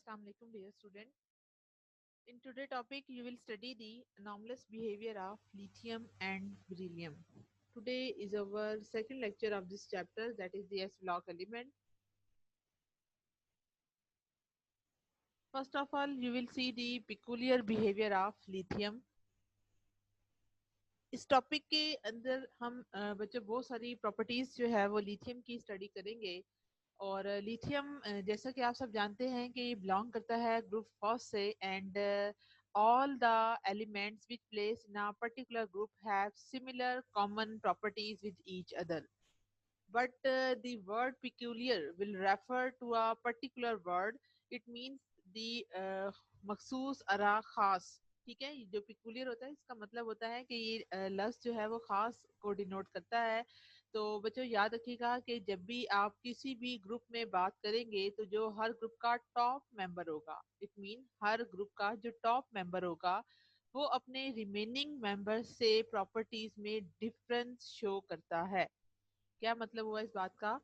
Assalamu alaikum dear student. In today's topic you will study the anomalous behavior of lithium and beryllium. Today is our second lecture of this chapter, that is the S block element. First of all you will see the peculiar behavior of lithium. इस topic के अंदर हम बच्चों बहुत सारी properties जो है वो लिथियम की स्टडी करेंगे। और लिथियम जैसा कि आप सब जानते हैं कि ये बिलोंग करता है ग्रुप फर्स्ट से and all the elements which place in a particular group have similar common properties with each other, but the word peculiar will refer to a particular word. It means the मखसूस अरा खास। ठीक है, ये जो peculiar होता है इसका मतलब होता है कि ये लफ्ज जो है वो खास को डिनोट करता है। तो बच्चों याद रखिएगा कि जब भी आप किसी भी ग्रुप में बात करेंगे तो जो हर ग्रुप का टॉप मेंबर होगा, इट मीन हर ग्रुप का जो टॉप मेंबर होगा वो अपने रिमेनिंग मेंबर से प्रॉपर्टीज में डिफरेंस शो करता है। क्या मतलब हुआ इस बात का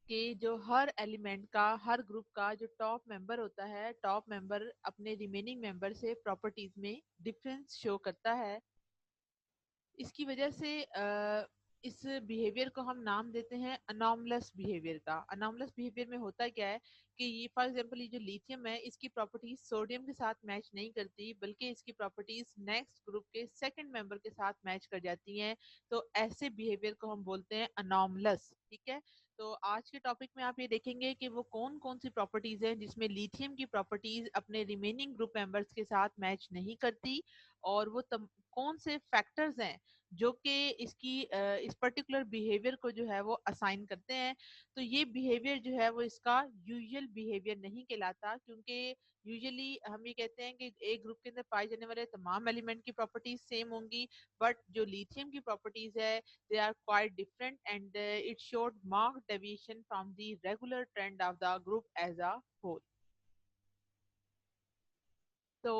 कि जो हर एलिमेंट का, हर ग्रुप का जो टॉप मेंबर होता है, टॉप मेंबर अपने रिमेनिंग मेंबर से प्रॉपर्टीज में डिफरेंस शो करता है। इसकी वजह से इस बिहेवियर को हम नाम देते हैं अनॉमलस बिहेवियर का। अनॉमलस बिहेवियर में होता क्या है कि ये फॉर एग्जांपल ये जो लिथियम है इसकी प्रॉपर्टीज सोडियम के साथ मैच नहीं करती, बल्कि इसकी प्रॉपर्टीज नेक्स्ट ग्रुप के सेकंड मेंबर के साथ मैच कर जाती हैं। तो ऐसे बिहेवियर को हम बोलते हैं अनॉमलस। ठीक है, तो आज के टॉपिक में आप ये देखेंगे कि वो कौन कौन सी प्रॉपर्टीज हैं जिसमें लिथियम की प्रॉपर्टीज अपने रिमेनिंग ग्रुप मेंबर्स के साथ मैच नहीं करती, और वो कौन से फैक्टर्स हैं जो कि इसकी इस पर्टिकुलर बिहेवियर को जो है वो असाइन करते हैं। तो ये बिहेवियर जो है वो इसका यूजुअल बिहेवियर नहीं कहलाता, क्योंकि यूजुअली हम ये कहते हैं कि एक ग्रुप के अंदर पाए जाने वाले तमाम एलिमेंट की प्रॉपर्टीज सेम होंगी, बट जो लिथियम की प्रॉपर्टीज है they are quite different, and it showed marked deviation from the regular trend of the group as a whole. तो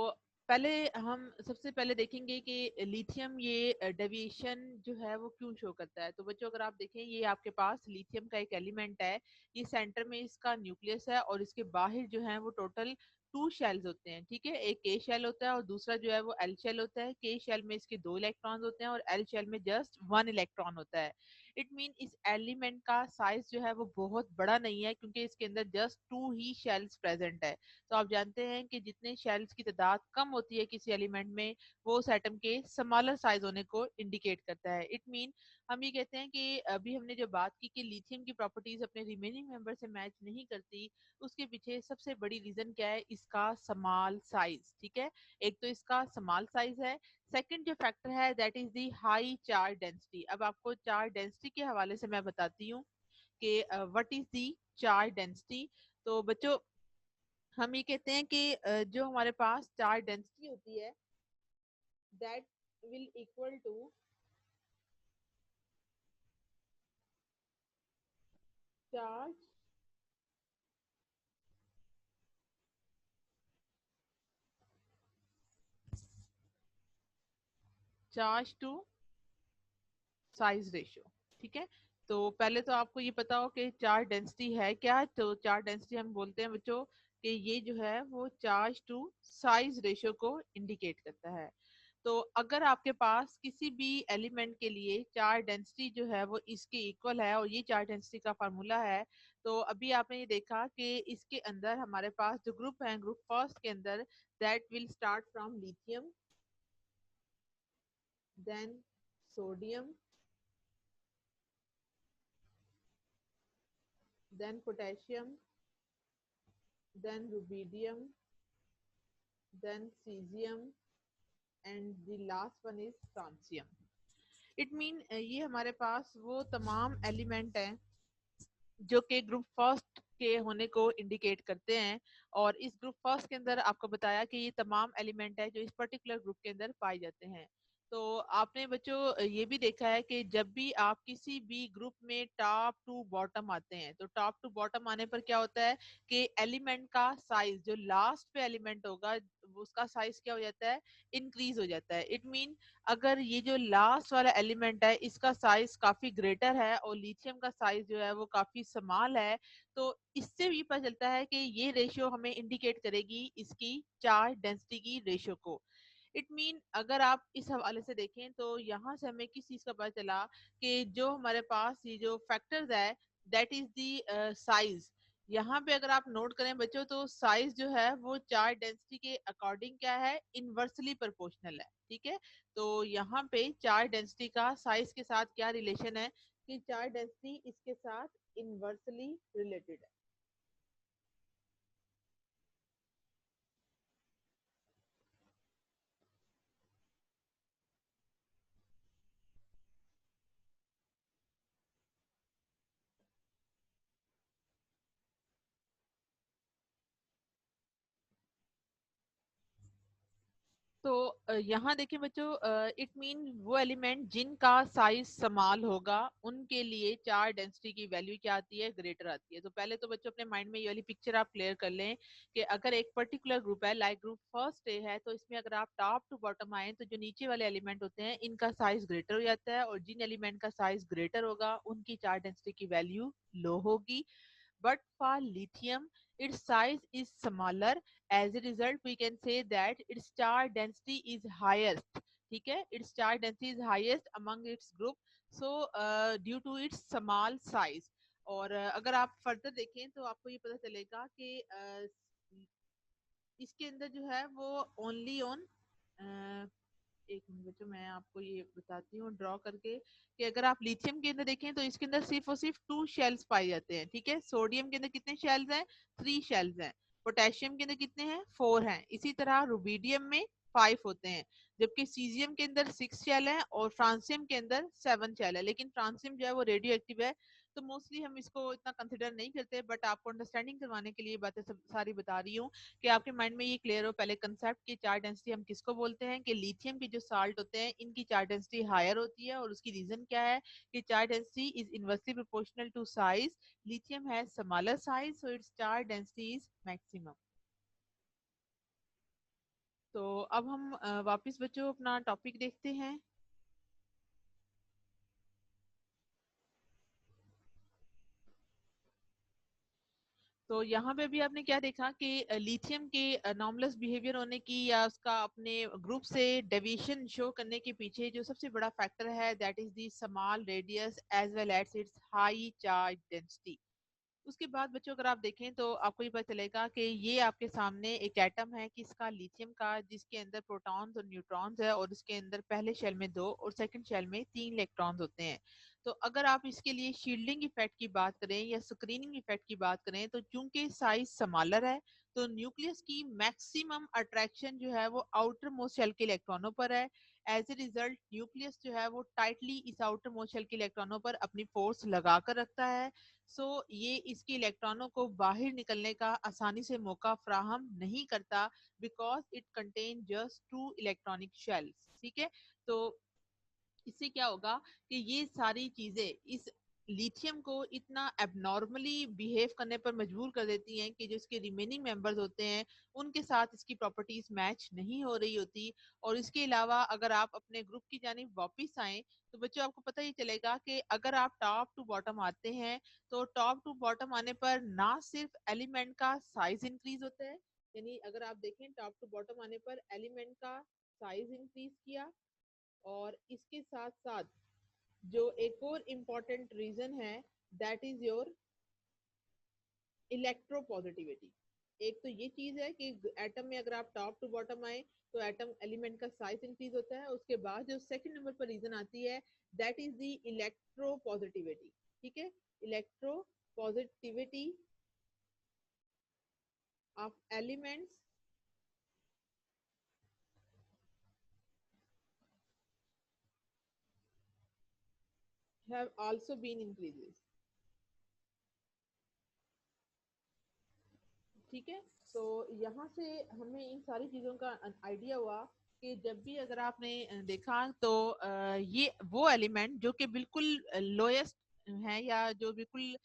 पहले हम सबसे पहले देखेंगे कि लिथियम ये डेविएशन जो है वो क्यों शो करता है। तो बच्चों अगर आप देखें, ये आपके पास लिथियम का एक एलिमेंट है, ये सेंटर में इसका न्यूक्लियस है और इसके बाहर जो है वो टोटल 2 शेल्स होते हैं। ठीक है, एक के शेल होता है और दूसरा जो है वो एल शेल होता है। के शेल में इसके 2 इलेक्ट्रॉन होते हैं और एल शेल में जस्ट 1 इलेक्ट्रॉन होता है। इट मीन इस एलिमेंट का साइज जो है वो बहुत बड़ा नहीं है, क्योंकि इसके अंदर जस्ट 2 ही शेल्स प्रेजेंट है। तो आप जानते हैं कि जितने शेल्स की तादाद कम होती है किसी एलिमेंट में, वो उस एटम के स्मॉलर साइज होने को इंडिकेट करता है। इट मीन हम ये कहते हैं कि अभी हमने जो बात की कि लिथियम की प्रॉपर्टीज अपने रिमेनिंग मेंबर से मैच नहीं करती, उसके पीछे सबसे बड़ी रीजन क्या है? इसका स्मॉल साइज। ठीक है, एक तो इसका स्मॉल साइज है, सेकंड जो फैक्टर है that is the high charge density. अब आपको चार्ज डेंसिटी के हवाले से मैं बताती हूँ कि what is the charge density. तो बच्चों हम ये कहते हैं कि जो हमारे पास चार्ज डेंसिटी होती है that will equal to charge charge to size ratio. ठीक है, तो पहले तो आपको ये पता हो कि चार्ज डेंसिटी है क्या। तो चार्ज डेंसिटी हम बोलते हैं बच्चों कि ये जो है वो चार्ज टू साइज रेशियो को इंडिकेट करता है। तो अगर आपके पास किसी भी एलिमेंट के लिए चार्ज डेंसिटी जो है वो इसके इक्वल है और ये चार्ज डेंसिटी का फार्मूला है, तो अभी आपने ये देखा कि इसके अंदर हमारे पास जो ग्रुप है, ग्रुप फर्स्ट के अंदर that will start from lithium, then sodium, then potassium, then rubidium, then cesium, and the last one is francium. It mean ये हमारे पास वो तमाम एलिमेंट हैं जो कि ग्रुप फर्स्ट के होने को इंडिकेट करते हैं। और इस ग्रुप फर्स्ट के अंदर आपको बताया कि ये तमाम एलिमेंट है जो इस पर्टिकुलर ग्रुप के अंदर पाए जाते हैं। तो आपने बच्चों ये भी देखा है कि जब भी आप किसी भी ग्रुप में टॉप टू बॉटम आते हैं तो टॉप टू बॉटम आने पर क्या होता है कि एलिमेंट का साइज जो लास्ट पे एलिमेंट होगा उसका साइज क्या हो जाता है, इंक्रीज हो जाता है। इट मीन अगर ये जो लास्ट वाला एलिमेंट है इसका साइज काफी ग्रेटर है और लिथियम का साइज जो है वो काफी स्मॉल है, तो इससे भी पता चलता है कि ये रेशियो हमें इंडिकेट करेगी इसकी चार्ज डेंसिटी की रेशियो को। इट मीन अगर आप इस हवाले से देखें तो यहाँ से हमें किस चीज का पता चला कि जो हमारे पास ये जो फैक्टर्स है दैट इज दी साइज। यहाँ पे अगर आप नोट करें बच्चों तो साइज जो है वो चार्ज डेंसिटी के अकॉर्डिंग क्या है, इनवर्सली प्रोपोर्शनल है। ठीक है, तो यहाँ पे चार्ज डेंसिटी का साइज के साथ क्या रिलेशन है कि चार्ज डेंसिटी इसके साथ इनवर्सली रिलेटेड है। तो यहाँ देखिए बच्चों, इट मीन वो एलिमेंट जिनका साइज स्मॉल होगा उनके लिए चार्ज डेंसिटी की वैल्यू क्या आती है, ग्रेटर आती है। तो पहले तो बच्चों अपने माइंड में ये वाली पिक्चर आप क्लियर कर लें कि अगर एक पर्टिकुलर ग्रुप है लाइक ग्रुप फर्स्ट ए है तो इसमें अगर आप टॉप टू बॉटम आए तो जो नीचे वाले एलिमेंट होते हैं इनका साइज ग्रेटर हो जाता है और जिन एलिमेंट का साइज ग्रेटर होगा उनकी चार्ज डेंसिटी की वैल्यू लो होगी। But for lithium, its size is smaller. As a result, we can say that its charge density is highest. ठीक है, its charge density is highest among its group. So due to its small size. और अगर आप further देखें तो आपको ये पता चलेगा कि इसके अंदर जो है वो ओनली ऑन, एक मिनट बच्चों मैं आपको ये बताती हूँ ड्रॉ करके कि अगर आप लिथियम के अंदर देखें तो इसके अंदर सिर्फ और सिर्फ 2 शेल्स पाए जाते हैं। ठीक है, सोडियम के अंदर कितने शेल्स हैं, 3 शेल्स हैं। पोटेशियम के अंदर कितने हैं, 4 हैं। इसी तरह रुबीडियम में 5 होते हैं, जबकि सीजियम के अंदर 6 शेल है और फ्रांसियम के अंदर 7 शेल है। लेकिन फ्रांसियम जो है वो रेडियो एक्टिव है तो मोस्टली हम इसको इतना कंसिडर नहीं करते, बट आपको अंडरस्टैंडिंग करवाने के लिए बातें सब सारी बता रही हूँ कि आपके माइंड में ये क्लियर हो। पहले कंसेप्ट की चार्ज डेंसिटी हम किसको बोलते हैं कि लिथियम के जो साल्ट होते हैं इनकी चार्ज डेंसिटी हायर होती है और उसकी रीजन क्या है कि charge density is inversely proportional to size. Lithium has smaller size so its charge density is maximum. तो अब हम वापस बच्चों अपना टॉपिक देखते हैं। तो यहाँ पे भी आपने क्या देखा कि लिथियम के अनॉमलस बिहेवियर होने की या उसका अपने ग्रुप से डेविएशन शो करने के पीछे जो सबसे बड़ा फैक्टर है that is the small radius as well as its high charge density. उसके बाद बच्चों अगर आप देखें तो आपको ये पता चलेगा कि ये आपके सामने एक एटम है किसका, लिथियम का, जिसके अंदर प्रोटॉन्स और न्यूट्रॉन्स है और उसके अंदर पहले शेल में 2 और सेकंड शेल में 3 इलेक्ट्रॉन्स होते हैं। तो अगर आप इसके लिए शील्डिंग इफेक्ट की बात करें या स्क्रीनिंग इफेक्ट की बात करें तो चूंकि साइज स्मॉलर है तो न्यूक्लियस की मैक्सिमम अट्रैक्शन जो है वो आउटर मोस्ट शेल के इलेक्ट्रॉनों पर है। एज ए रिजल्ट न्यूक्लियस जो है वो टाइटली इस आउटर मोस्ट शेल के इलेक्ट्रॉनों पर अपनी फोर्स लगा कर रखता है। सो ये इसके इलेक्ट्रॉनों को बाहर निकलने का आसानी से मौका फ्राहम नहीं करता because it contain just 2 electronic shells. ठीक है, तो इससे क्या होगा कि ये सारी चीजें इस लिथियम को इतना एबनॉर्मली बिहेव करने पर मजबूर कर देती हैं कि जो इसके रिमेनिंग मेंबर्स होते हैं उनके साथ इसकी प्रॉपर्टीज मैच नहीं हो रही होती। और इसके अलावा अगर आप अपने ग्रुप की जानिब वापस आए तो बच्चों आपको पता ही चलेगा कि अगर आप टॉप टू बॉटम आते हैं तो टॉप टू बॉटम आने पर ना सिर्फ एलिमेंट का साइज इंक्रीज होता है, यानी अगर आप देखें टॉप टू बॉटम आने पर एलिमेंट का साइज इंक्रीज किया, और इसके साथ साथ जो एक और इम्पॉर्टेंट रीजन है दैट इज योर इलेक्ट्रोपॉजिटिविटी। एक तो ये चीज है कि एटम में अगर आप टॉप टू बॉटम आए तो एटम एलिमेंट का साइज इंक्रीज होता है। उसके बाद जो सेकंड नंबर पर रीजन आती है दैट इज द इलेक्ट्रोपॉजिटिविटी। ठीक है, electropositivity of elements have also been increases. ठीक है, तो यहाँ से हमें इन सारी चीजों का आइडिया हुआ कि जब भी अगर आपने देखा तो ये वो एलिमेंट जो कि बिल्कुल लोएस्ट है या जो बिल्कुल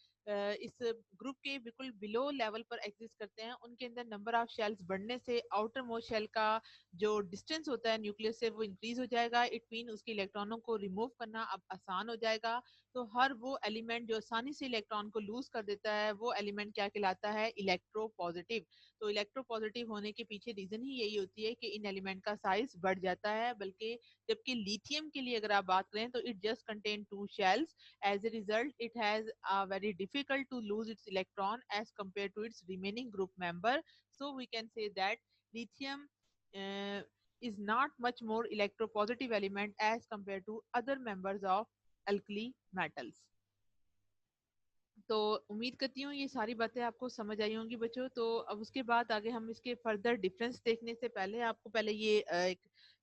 इस ग्रुप के बिल्कुल बिलो लेवल पर एग्जिस्ट करते हैं, उनके अंदर नंबर ऑफ शेल्स बढ़ने से आउटर मोस्ट शेल का जो डिस्टेंस होता है न्यूक्लियस से वो इंक्रीज हो जाएगा। इट मीन उसके इलेक्ट्रॉनों को रिमूव करना अब आसान हो जाएगा। तो हर वो एलिमेंट जो आसानी से इलेक्ट्रॉन को लूज कर देता है वो एलिमेंट क्या कहलाता है? इलेक्ट्रोपॉजिटिव। तो इलेक्ट्रोपॉजिटिव होने के पीछे रीजन ही यही होती है कि इन एलिमेंट का साइज बढ़ जाता है। बल्कि जबकि लिथियम के लिए अगर आप बात करें तो it just contain two shells. As a result it has very difficult to lose its electron as compared to its remaining group member. So we can say that lithium uh, is not much more electropositive element as compared to other members of alkali metals. तो उम्मीद करती हूँ ये सारी बातें आपको समझ आई होंगी बच्चों। तो अब उसके बाद आगे हम इसके फर्दर डिफरेंस देखने से पहले आपको पहले ये एक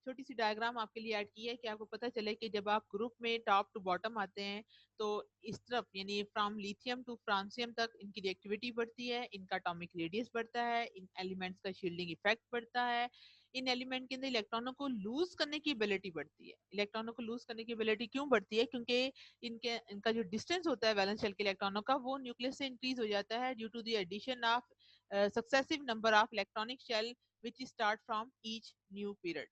छोटी सी डायग्राम आपके लिए ऐड की है कि आपको पता चले कि जब आप ग्रुप में टॉप टू बॉटम आते हैं तो इस तरफ यानी फ्रॉम लिथियम टू फ्रांसियम तक इनकी रिएक्टिविटी बढ़ती है, इनका एटॉमिक रेडियस बढ़ता है, इन एलिमेंट्स का शील्डिंग इफेक्ट बढ़ता है, इन एलिमेंट के अंदर इलेक्ट्रॉनों को लूज करने की एबिलिटी बढ़ती है। इलेक्ट्रॉनों को लूज करने की एबिलिटी क्यों बढ़ती है? क्योंकि इनका जो डिस्टेंस होता है वैलेंस शेल के इलेक्ट्रॉनों का वो न्यूक्लियस से इंक्रीज हो जाता है due to the addition of successive number of electronic shell which start from each new period.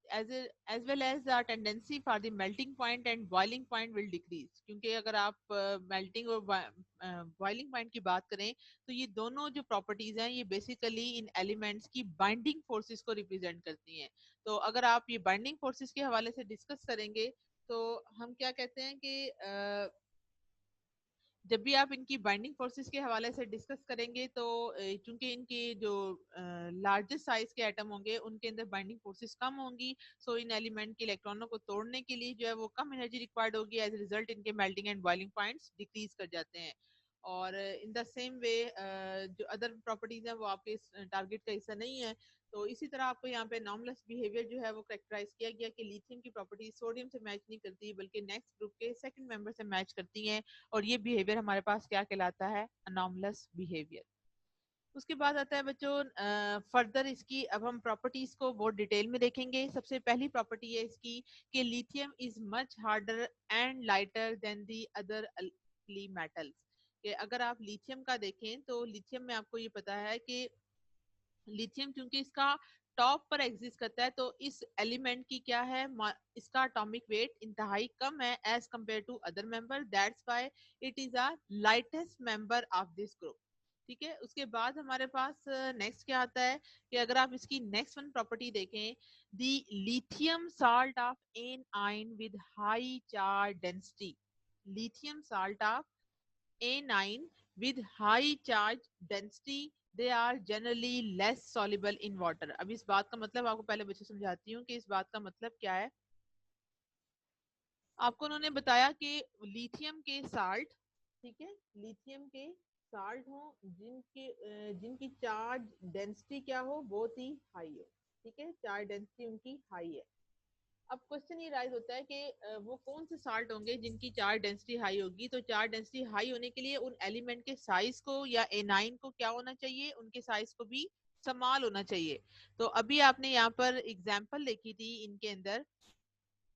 As well as the tendency for the melting point and boiling point will decrease. क्योंकि अगर आप melting और boiling point की बात करें तो ये दोनों जो प्रॉपर्टीज हैं ये बेसिकली इन एलिमेंट्स की बाइंडिंग फोर्सेस को रिप्रेजेंट करती हैं। तो अगर आप ये बाइंडिंग फोर्सेस के हवाले से डिस्कस करेंगे तो हम क्या कहते हैं कि जब भी आप इनकी बाइंडिंग फोर्सेस के हवाले से डिस्कस करेंगे तो चूंकि इनके जो लार्जेस्ट साइज के एटम होंगे उनके अंदर बाइंडिंग फोर्सेस कम होंगी, सो इन एलिमेंट के इलेक्ट्रॉनों को तोड़ने के लिए जो है वो कम एनर्जी रिक्वायर्ड होगी। एज रिजल्ट इनके melting and boiling points decrease कर जाते हैं। और इन द सेम वे जो अदर प्रॉपर्टीज हैं वो आपके टारगेट का हिस्सा नहीं है। तो इसी तरह आपको यहाँ पे नॉर्मलस बिहेवियर जो है वो कैरेक्टराइज किया गया कि लिथियम की प्रॉपर्टीज सोडियम से मैच नहीं करती बल्कि नेक्स्ट ग्रुप के सेकंड मेंबर से मैच करती हैं। और ये बिहेवियर हमारे पास क्या कहलाता है? अनॉमलस बिहेवियर। उसके बाद आता है बच्चों फर्दर इसकी अब हम प्रॉपर्टीज को बहुत डिटेल में देखेंगे। सबसे पहली प्रॉपर्टी है इसकी कि lithium is much harder and lighter than the other alkali metals. कि अगर आप लिथियम का देखें तो लिथियम में आपको ये पता है कि लिथियम क्योंकि इसका टॉप पर एग्जिस्ट करता है तो इस एलिमेंट की क्या है इसका एटॉमिक वेट इंतहाई कम है as compare to other member. That's why it is a lightest member of this group. ठीक है, उसके बाद हमारे पास नेक्स्ट क्या आता है कि अगर आप इसकी नेक्स्ट वन प्रॉपर्टी देखें, the lithium salt of anion with high charge density. Lithium salt of A9 with high charge density, they are generally less soluble in water. अब इस बात का मतलब आपको पहले बच्चे समझाती हूँ कि इस बात का मतलब क्या है। आपको उन्होंने बताया कि लिथियम के साल्ट, ठीक है, लिथियम के साल्ट हो जिनकी चार्ज डेंसिटी क्या हो, बहुत ही हाई हो। ठीक है, चार्ज डेंसिटी उनकी हाई है। अब क्वेश्चन ये राइज होता है कि वो कौन से साल्ट होंगे जिनकी चार्ज डेंसिटी हाई होगी। तो चार्ज डेंसिटी हाई होने के लिए उन एलिमेंट के साइज को या A9 को क्या होना चाहिए? उनके साइज को भी समाल होना चाहिए। तो अभी आपने यहाँ पर एग्जांपल देखी थी, इनके अंदर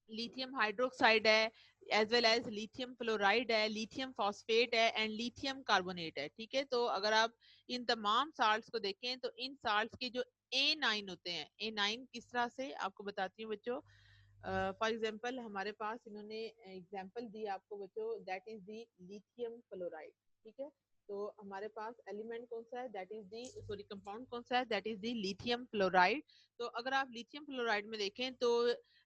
लिथियम हाइड्रोक्साइड है, as well as lithium fluoride है, लिथियम फॉस्फेट है एंड लिथियम कार्बोनेट है। ठीक है, तो अगर आप इन तमाम साल्ट्स को देखें तो इन साल्ट्स के जो A9 होते हैं, A9 किस तरह से आपको बताती हूँ बच्चों। फॉर एग्जाम्पल हमारे पास इन्होंने एग्जाम्पल दी आपको बच्चों, that is the lithium fluoride. ठीक है, तो हमारे पास एलिमेंट कौन सा है? That is the sorry compound कौन सा है? That is the lithium fluoride. तो अगर आप लिथियम फ्लोराइड में देखें तो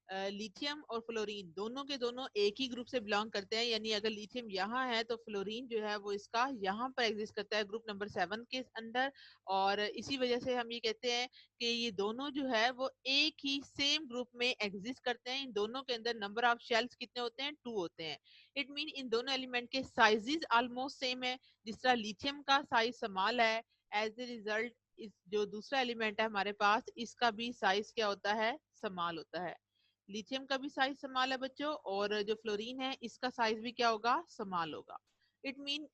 लिथियम और फ्लोरीन दोनों के दोनों एक ही ग्रुप से बिलोंग करते हैं। यानी अगर लिथियम यहाँ है तो फ्लोरीन जो है वो इसका यहाँ पर एग्जिस्ट करता है ग्रुप नंबर 7 के अंदर। और इसी वजह से हम ये कहते हैं कि ये दोनों जो है वो एक ही सेम ग्रुप में एग्जिस्ट करते हैं। इन दोनों के अंदर नंबर ऑफ शेल्स कितने होते हैं? 2 होते हैं। इट मीन इन दोनों एलिमेंट के साइजेस ऑलमोस्ट सेम है। जिस तरह लिथियम का साइज स्मॉल है, एज ए रिजल्ट इस जो दूसरा एलिमेंट है हमारे पास इसका भी साइज क्या होता है? स्मॉल होता है। लिथियम का भी साइज स्मॉल है बच्चों, और जो फ्लोरीन है इसका साइज भी क्या होगा? स्मॉल होगा। इट मीन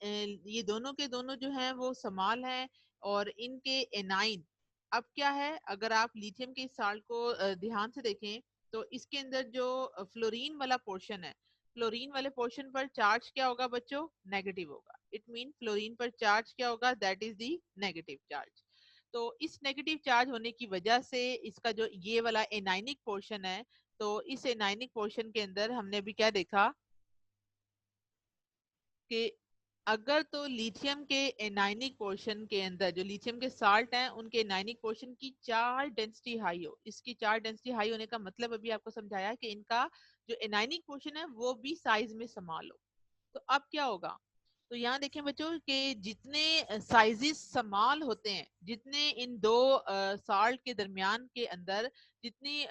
ये दोनों के दोनों जो हैं वो स्मॉल हैं और इनके एनाइन अब क्या है, अगर आप लिथियम के इस साल्ट को ध्यान से देखें तो इसके अंदर जो फ्लोरीन वाला पोर्शन है, फ्लोरीन वाले पोर्शन पर चार्ज क्या होगा बच्चों, नेगेटिव होगा। इट मीन फ्लोरीन पर चार्ज क्या होगा, that is the negative charge. तो इस नेगेटिव चार्ज होने की वजह से इसका जो ये वाला एनाइनिक पोर्शन है, तो इस एनाइनिक पोर्शन के अंदर हमने अभी क्या देखा कि अगर तो लिथियम के एनाइनिक पोर्शन के अंदर जो लिथियम के साल्ट हैं उनके एनाइनिक पोर्शन की चार्ज डेंसिटी हाई हो, इसकी चार्ज डेंसिटी हाई होने का मतलब अभी आपको समझाया कि इनका जो एनाइनिक पोर्शन है वो भी साइज में समान हो। तो अब क्या होगा, तो यहाँ देखें बच्चों कि जितने साइजेस समान होते हैं, जितने इन दो साल्ट के दरमियान के अंदर जितनी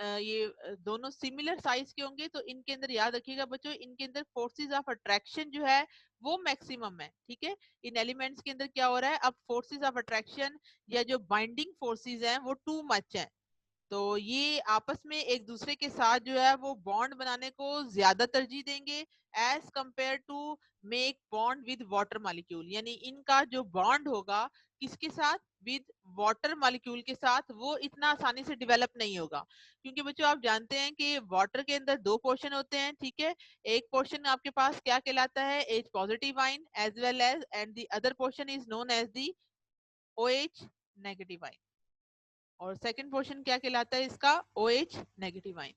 दोनों सिमिलर साइज के होंगे, तो इनके अंदर याद रखिएगा बच्चों, इनके अंदर फोर्सेस ऑफ अट्रैक्शन जो है वो मैक्सिमम है। ठीक है, इन एलिमेंट्स के अंदर क्या हो रहा है, अब फोर्सेस ऑफ अट्रैक्शन या जो बाइंडिंग फोर्सेस हैं वो टू मच है। तो ये आपस में एक दूसरे के साथ जो है वो बॉन्ड बनाने को ज्यादा तरजीह देंगे as compare to make bond with water molecule. यानी इनका जो बॉन्ड होगा किसके साथ, विद वाटर मॉलिक्यूल के साथ, वो इतना आसानी से डेवलप नहीं होगा। क्योंकि बच्चों आप जानते हैं कि वाटर के अंदर दो पोर्शन होते हैं। ठीक है, एक पोर्शन आपके पास क्या कहलाता है, H positive ion as well as, and the other portion is known as the O H negative ion. और सेकंड पोर्शन क्या कहलाता है इसका, ओ एच नेगेटिव आइन।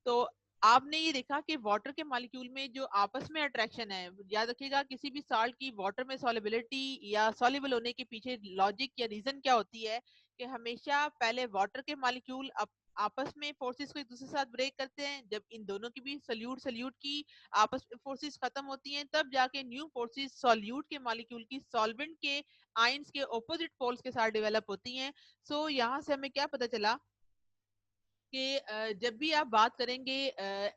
तो आपने ये देखा कि वाटर के मॉलिक्यूल में जो आपस में अट्रैक्शन है, याद रखिएगा किसी भी साल्ट की वाटर में सॉलिबिलिटी या सॉल्युबल होने के पीछे लॉजिक या रीजन क्या होती है कि हमेशा पहले वाटर के मॉलिक्यूल आपस में फोर्सेस को एक दूसरे के साथ ब्रेक करते हैं। जब इन दोनों की भी सल्यूट सल्यूट की आपस में फोर्सेस खत्म होती हैं, तब जाके न्यू फोर्सेस सॉल्यूट के मॉलिक्यूल की सॉल्वेंट के आयंस के ऑपोजिट पोल्स के साथ डेवलप होती हैं। सो यहाँ से हमें क्या पता चला कि जब भी आप बात करेंगे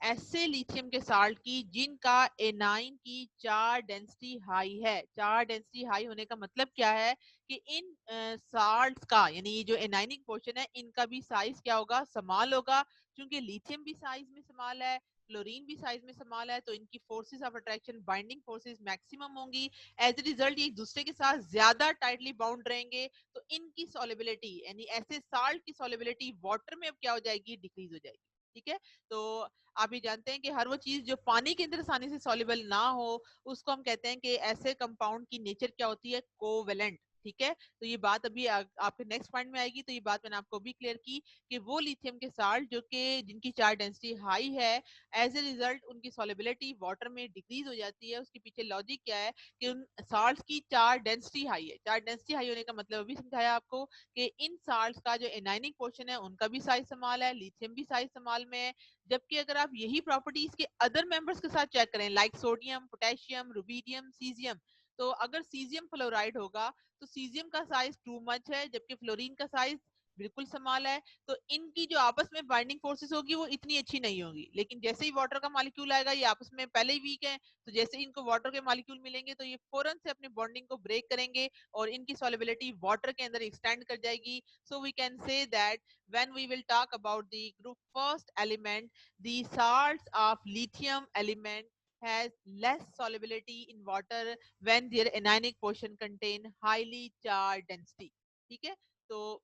ऐसे लिथियम के साल्ट की जिनका एनाइन की चार डेंसिटी हाई है, चार डेंसिटी हाई होने का मतलब क्या है कि इन साल्ट्स का, यानी ये जो एनाइनिक पोर्शन है इनका भी साइज क्या होगा, स्मॉल होगा। क्योंकि लिथियम भी साइज में स्मॉल है, क्लोरीन भी साइज में स्मॉल है, तो इनकी forces of attraction, binding forces maximum होंगी। एज ए रिजल्ट ये एक दूसरे के साथ ज्यादा टाइटली बाउंड रहेंगे। तो इनकी सॉलिबिलिटी, यानी ऐसे साल्ट की सॉलिबिलिटी वाटर में अब क्या हो जाएगी, डिक्रीज हो जाएगी। ठीक है, तो आप ये जानते हैं कि हर वो चीज जो पानी के अंदर आसानी से सॉल्युबल ना हो उसको हम कहते हैं कि ऐसे कंपाउंड की नेचर क्या होती है, कोवेलेंट। ठीक है, तो ये बात अभी आपके नेक्स्ट पॉइंट में आएगी। तो ये बात मैंने आपको भी क्लियर की कि वो लिथियम के साल्ट जो कि जिनकी चार्ज डेंसिटी हाई है, एज ए रिजल्ट उनकी सॉलिबिलिटी वाटर में डिक्रीज हो जाती है। उसके पीछे लॉजिक क्या है कि उन साल्ट्स की चार्ज डेंसिटी हाई है। चार्ज डेंसिटी हाई होने का मतलब अभी समझाया आपको कि इन साल्ट्स का जो एनाइनिक पोर्शन है उनका भी साइज स्मॉल है, लिथियम भी साइज स्मॉल में है। जबकि अगर आप यही प्रॉपर्टीज के अदर मेंबर्स के साथ चेक करें, like sodium, potassium, rubidium, caesium, तो अगर सीजियम फ्लोराइड होगा तो सीजियम का साइज टू मच है, जबकि फ्लोरीन का साइज बिल्कुल स्मॉल है। तो इनकी जो आपस में बाइंडिंग फोर्सेस होगी वो इतनी अच्छी नहीं होगी। लेकिन जैसे ही वाटर का मॉलिक्यूल आएगा, ये आपस में पहले ही वीक है, तो जैसे ही इनको वाटर के मॉलिक्यूल मिलेंगे तो ये फौरन से अपनी बॉन्डिंग को ब्रेक करेंगे और इनकी सॉलिबिलिटी वाटर के अंदर एक्सटेंड कर जाएगी। So we can say that when we will talk about the group first element, the salts of lithium element has less solubility in water when their anionic portion contain highly charged density. ठीक है, तो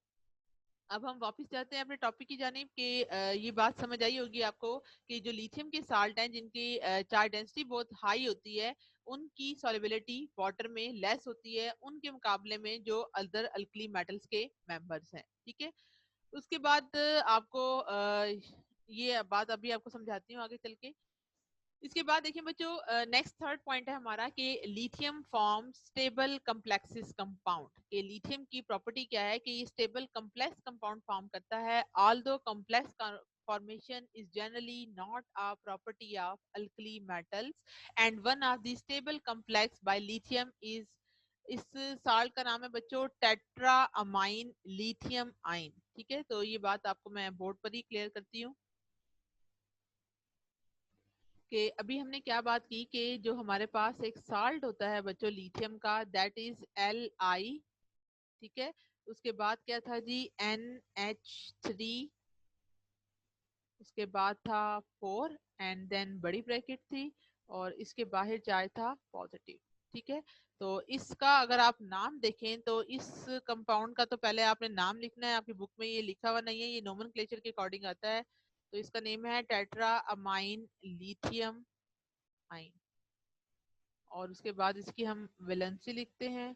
अब हम वापस जाते हैं अपने topic की जानिब कि ये बात समझ आई होगी आपको कि जो लिथियम के साल्ट हैं जिनकी चार्ज डेंसिटी बहुत हाई होती है, उनकी सॉलिबिलिटी वाटर में लेस होती है उनके मुकाबले में जो अदर अल्कली मेटल्स के मेंबर्स हैं। ठीक है, उसके बाद आपको ये बात अभी आपको समझाती हूँ आगे चल के। इसके बाद देखिए बच्चों, नेक्स्ट थर्ड पॉइंट है हमारा कि लिथियम फॉर्म स्टेबल कम्प्लेक्सिस कंपाउंड। कि लिथियम की प्रॉपर्टी क्या है कि ये स्टेबल कम्प्लेक्स कंपाउंड फॉर्म करता है, although complex formation is generally not a property of alkali metals, and one of the stable complex by lithium is, इस साल्ट का नाम है बच्चों टेट्रा अमाइन लिथियम आइन। ठीक है, तो ये बात आपको मैं बोर्ड पर ही क्लियर करती हूँ कि अभी हमने क्या बात की कि जो हमारे पास एक साल्ट होता है बच्चों लिथियम का, दैट इज Li। ठीक है, उसके बाद क्या था जी, NH3, उसके बाद था 4 एंड देन बड़ी ब्रैकेट थी और इसके बाहर चार्ज था पॉजिटिव। ठीक है। तो इसका अगर आप नाम देखें तो इस कंपाउंड का तो पहले आपने नाम लिखना है, आपकी बुक में ये लिखा हुआ नहीं है, ये नोमेनक्लेचर के अकॉर्डिंग आता है। तो इसका नेम है टेट्रा अमाइन लिथियम आइन, और उसके बाद इसकी हम वैलेंसी लिखते हैं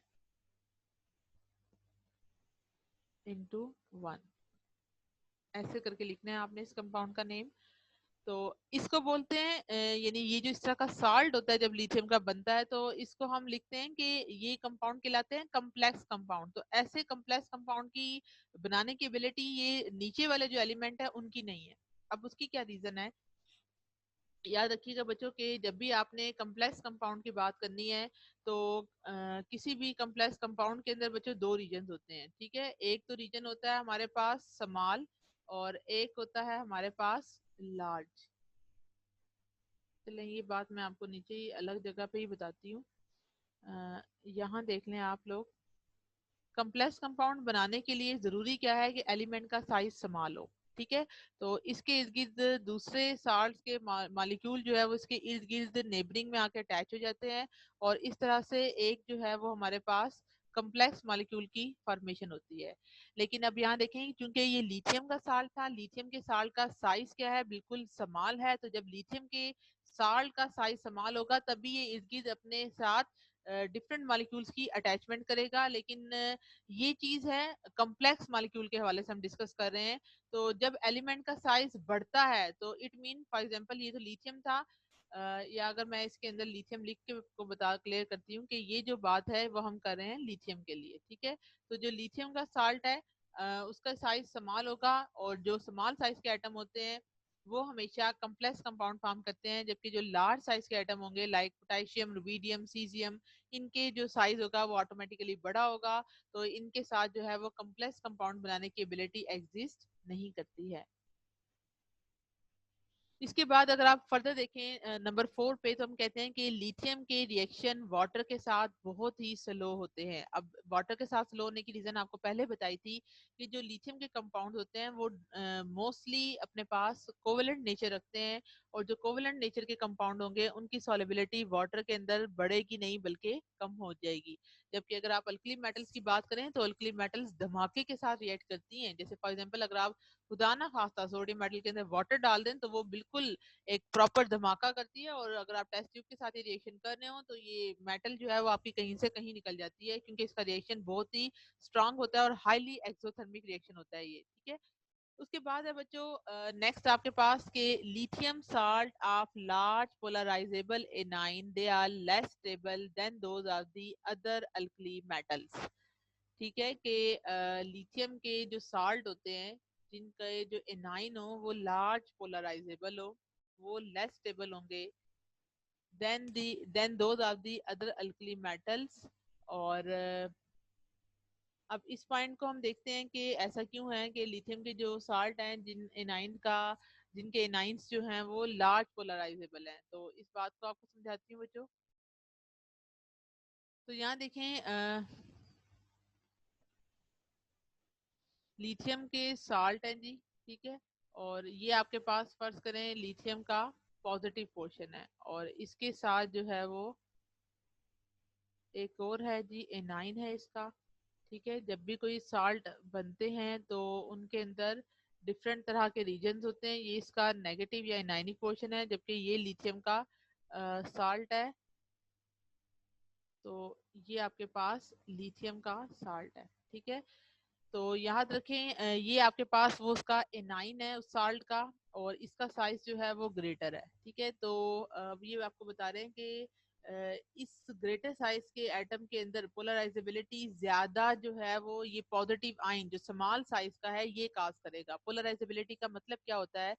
इंटू 1, ऐसे करके लिखना है आपने इस कंपाउंड का नेम। तो इसको बोलते हैं यानी ये जो इस तरह का साल्ट होता है जब लिथियम का बनता है तो इसको हम लिखते हैं कि ये कंपाउंड कहलाते हैं कम्प्लेक्स कंपाउंड। तो ऐसे कम्प्लेक्स कंपाउंड की बनाने की एबिलिटी ये नीचे वाले जो एलिमेंट है उनकी नहीं है। अब उसकी क्या रीजन है, याद रखिएगा बच्चों के जब भी आपने कम्प्लेक्स कंपाउंड की बात करनी है तो किसी भी कम्प्लेक्स कंपाउंड के अंदर बच्चों दो रीजन होते हैं। ठीक है, एक तो रीजन होता है हमारे पास स्मॉल और एक होता है हमारे पास लार्ज। चलें ये बात मैं आपको नीचे ही अलग जगह पे ही बताती हूँ। यहाँ देख लें आप लोग, कम्प्लेक्स कंपाउंड बनाने के लिए जरूरी क्या है कि एलिमेंट का साइज स्मॉल हो। ठीक है, तो इसके इर्द गिर्द दूसरे साल्ट्स के मालिक्यूल जो है वो इसके इर्द गिर्द नेबरिंग में आके अटैच हो जाते हैं और इस तरह से एक जो है वो हमारे पास कम्प्लेक्स मालिक्यूल की फॉर्मेशन होती है। लेकिन अब यहाँ देखें क्योंकि ये लिथियम का साल्ट था, लिथियम के साल्ट का साइज क्या है, बिल्कुल स्मॉल है। तो जब लिथियम के साल्ट का साइज स्मॉल होगा तभी ये इर्द गिर्द अपने साथ डिफरेंट मॉलिक्यूल्स की अटैचमेंट करेगा। लेकिन ये चीज है कम्प्लेक्स मॉलिक्यूल के हवाले से हम डिस्कस कर रहे हैं। तो जब एलिमेंट का साइज बढ़ता है तो इट मीन फॉर एग्जांपल ये तो लिथियम था, या अगर मैं इसके अंदर लिथियम लिख के को बता क्लियर करती हूँ कि ये जो बात है वो हम कर रहे हैं लिथियम के लिए। ठीक है, तो जो लिथियम का साल्ट है उसका साइज स्मॉल होगा और जो स्मॉल साइज के एटम होते हैं वो हमेशा कम्प्लेक्स कंपाउंड फॉर्म करते हैं, जबकि जो लार्ज साइज के एटम होंगे लाइक पोटेशियम, रुबीडियम, सीजियम, इनके जो साइज होगा वो ऑटोमेटिकली बड़ा होगा। तो इनके साथ जो है वो कम्प्लेक्स कंपाउंड बनाने की एबिलिटी एग्जिस्ट नहीं करती है। इसके बाद अगर आप फर्दर देखें नंबर 4 पे, तो हम कहते हैं कि लिथियम के रिएक्शन वाटर के साथ बहुत ही स्लो होते हैं। अब वाटर के साथ स्लो होने की रीजन आपको पहले बताई थी कि जो लिथियम के कंपाउंड होते हैं वो मोस्टली अपने पास कोवेलेंट नेचर रखते हैं, और जो कोवेलेंट नेचर के कंपाउंड होंगे उनकी सॉलिबिलिटी वाटर के अंदर बढ़ेगी नहीं बल्कि कम हो जाएगी। जबकि अगर आप अल्कली मेटल्स की बात करें तो अल्कली मेटल्स धमाके के साथ रिएक्ट करती हैं। जैसे फॉर एग्जांपल अगर आप खुदा ना खास्ता सोडियम मेटल के अंदर वाटर डाल दें तो वो बिल्कुल एक प्रॉपर धमाका करती है, और अगर आप टेस्ट ट्यूब के साथ ये रिएक्शन कर रहे हो तो ये मेटल जो है वो आपकी कहीं से कहीं निकल जाती है, क्योंकि इसका रिएक्शन बहुत ही स्ट्रांग होता है और हाईली एक्सोथर्मिक रिएक्शन होता है ये। ठीक है, उसके बाद है बच्चों नेक्स्ट आपके पास के lithium salt of large polarizable anion, they are less stable than those of the other alkali metals. ठीक है कि लिथियम के जो साल्ट होते हैं जिनका जो एनाइन हो वो लार्ज पोलराइजेबल हो, वो लेस स्टेबल होंगे than those of the other alkali metals. और अब इस पॉइंट को हम देखते हैं कि ऐसा क्यों है कि लिथियम के जो साल्ट हैं जिनके एनाइंस जो हैं वो लार्ज पोलराइजेबल हैं। तो इस बात को आपको समझाती हूँ बच्चों। तो यहाँ देखें लिथियम के साल्ट हैं जी। ठीक है, और ये आपके पास फर्ज करें लिथियम का पॉजिटिव पोर्शन है, और इसके साथ जो है वो एक और है जी एनाइन है इसका। ठीक है, जब भी कोई साल्ट बनते हैं तो उनके अंदर डिफरेंट तरह के रीजन्स होते हैं। ये इसका नेगेटिव या एनाइनिक पोर्शन है, जबकि ये लिथियम का साल्ट है। तो ये आपके पास लिथियम का साल्ट है। ठीक है, तो याद रखें ये आपके पास वो उसका एनाइन है उस साल्ट का, और इसका साइज जो है वो ग्रेटर है। ठीक है, तो ये आपको बता रहे हैं कि इस ग्रेटर साइज के एटम के अंदर पोलराइजेबिलिटी ज्यादा जो है वो ये पॉजिटिव आयन जो स्मॉल साइज का है ये काज करेगा। पोलराइजेबिलिटी का मतलब क्या होता है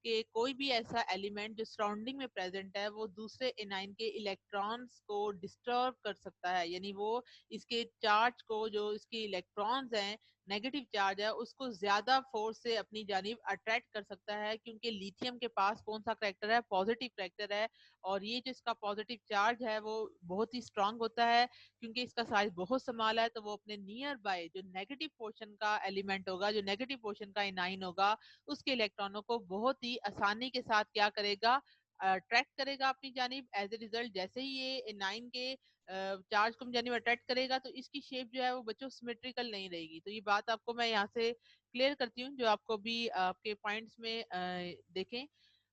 कि कोई भी ऐसा एलिमेंट जो सराउंडिंग में प्रेजेंट है वो दूसरे एनाइन के इलेक्ट्रॉन्स को डिस्टर्ब कर सकता है, यानी वो इसके चार्ज को, जो इसके इलेक्ट्रॉन्स हैं नेगेटिव चार्ज है, उसको ज्यादा फोर्स से अपनी जानिब अट्रैक्ट कर सकता है, क्योंकि लिथियम के पास कौन सा करेक्टर है, पॉजिटिव करेक्टर है। और ये जो इसका पॉजिटिव चार्ज है वो बहुत ही स्ट्रांग होता है, क्योंकि इसका साइज बहुत स्मॉल है। तो वो अपने नियर बाय जो नेगेटिव पोर्शन का एलिमेंट होगा, जो नेगेटिव पोर्शन का एनाइन होगा, उसके इलेक्ट्रॉनों को बहुत ही आसानी के साथ क्या करेगा, अट्रैक्ट करेगा अपनी जानिब। एज ए रिजल्ट जैसे ही ये 9 के चार्ज को अपनी जानिब अट्रैक्ट करेगा तो इसकी शेप जो है वो बच्चों सिमेट्रिकल नहीं रहेगी। तो ये बात आपको मैं यहाँ से क्लियर करती हूँ, जो आपको भी आपके पॉइंट्स में देखें।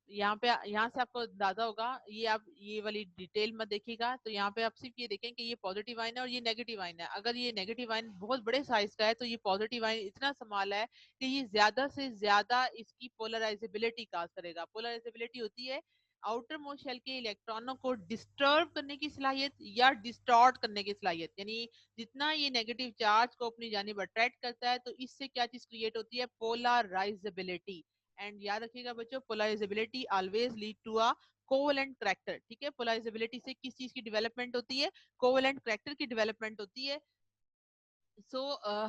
यहाँ से आपको अंदाजा होगा, ये आप ये वाली डिटेल मत देखिएगा। तो यहाँ पे आप सिर्फ ये देखें कि ये पॉजिटिव आइन है और ये नेगेटिव आइन है। अगर ये नेगेटिव आइन बहुत बड़े साइज का है तो ये पॉजिटिव आइन इतना संभाला है कि ये ज्यादा से ज्यादा इसकी पोलराइजेबिलिटी काज करेगा। पोलराइजेबिलिटी होती है आउटर मोस्ट शेल के इलेक्ट्रॉनों को डिस्टर्ब करने की सलाहियत या डिस्टॉर्ट करने की सलाहियत। यानी जितना ये नेगेटिव चार्ज को अपनी जानिब अट्रैक्ट करता है तो इससे क्या चीज क्रिएट होती है, पोलराइजेबिलिटी। एंड याद रखिएगा बच्चों, polarizability always lead to a covalent character. ठीक है, पोलराइजेबिलिटी से किस चीज की डेवलपमेंट होती है, कोवेलेंट करैक्टर की डेवलपमेंट होती है।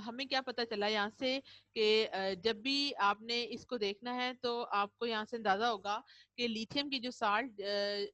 हमें क्या पता चला यहाँ से कि जब भी आपने इसको देखना है तो आपको यहाँ से अंदाजा होगा कि लिथियम की जो साल्ट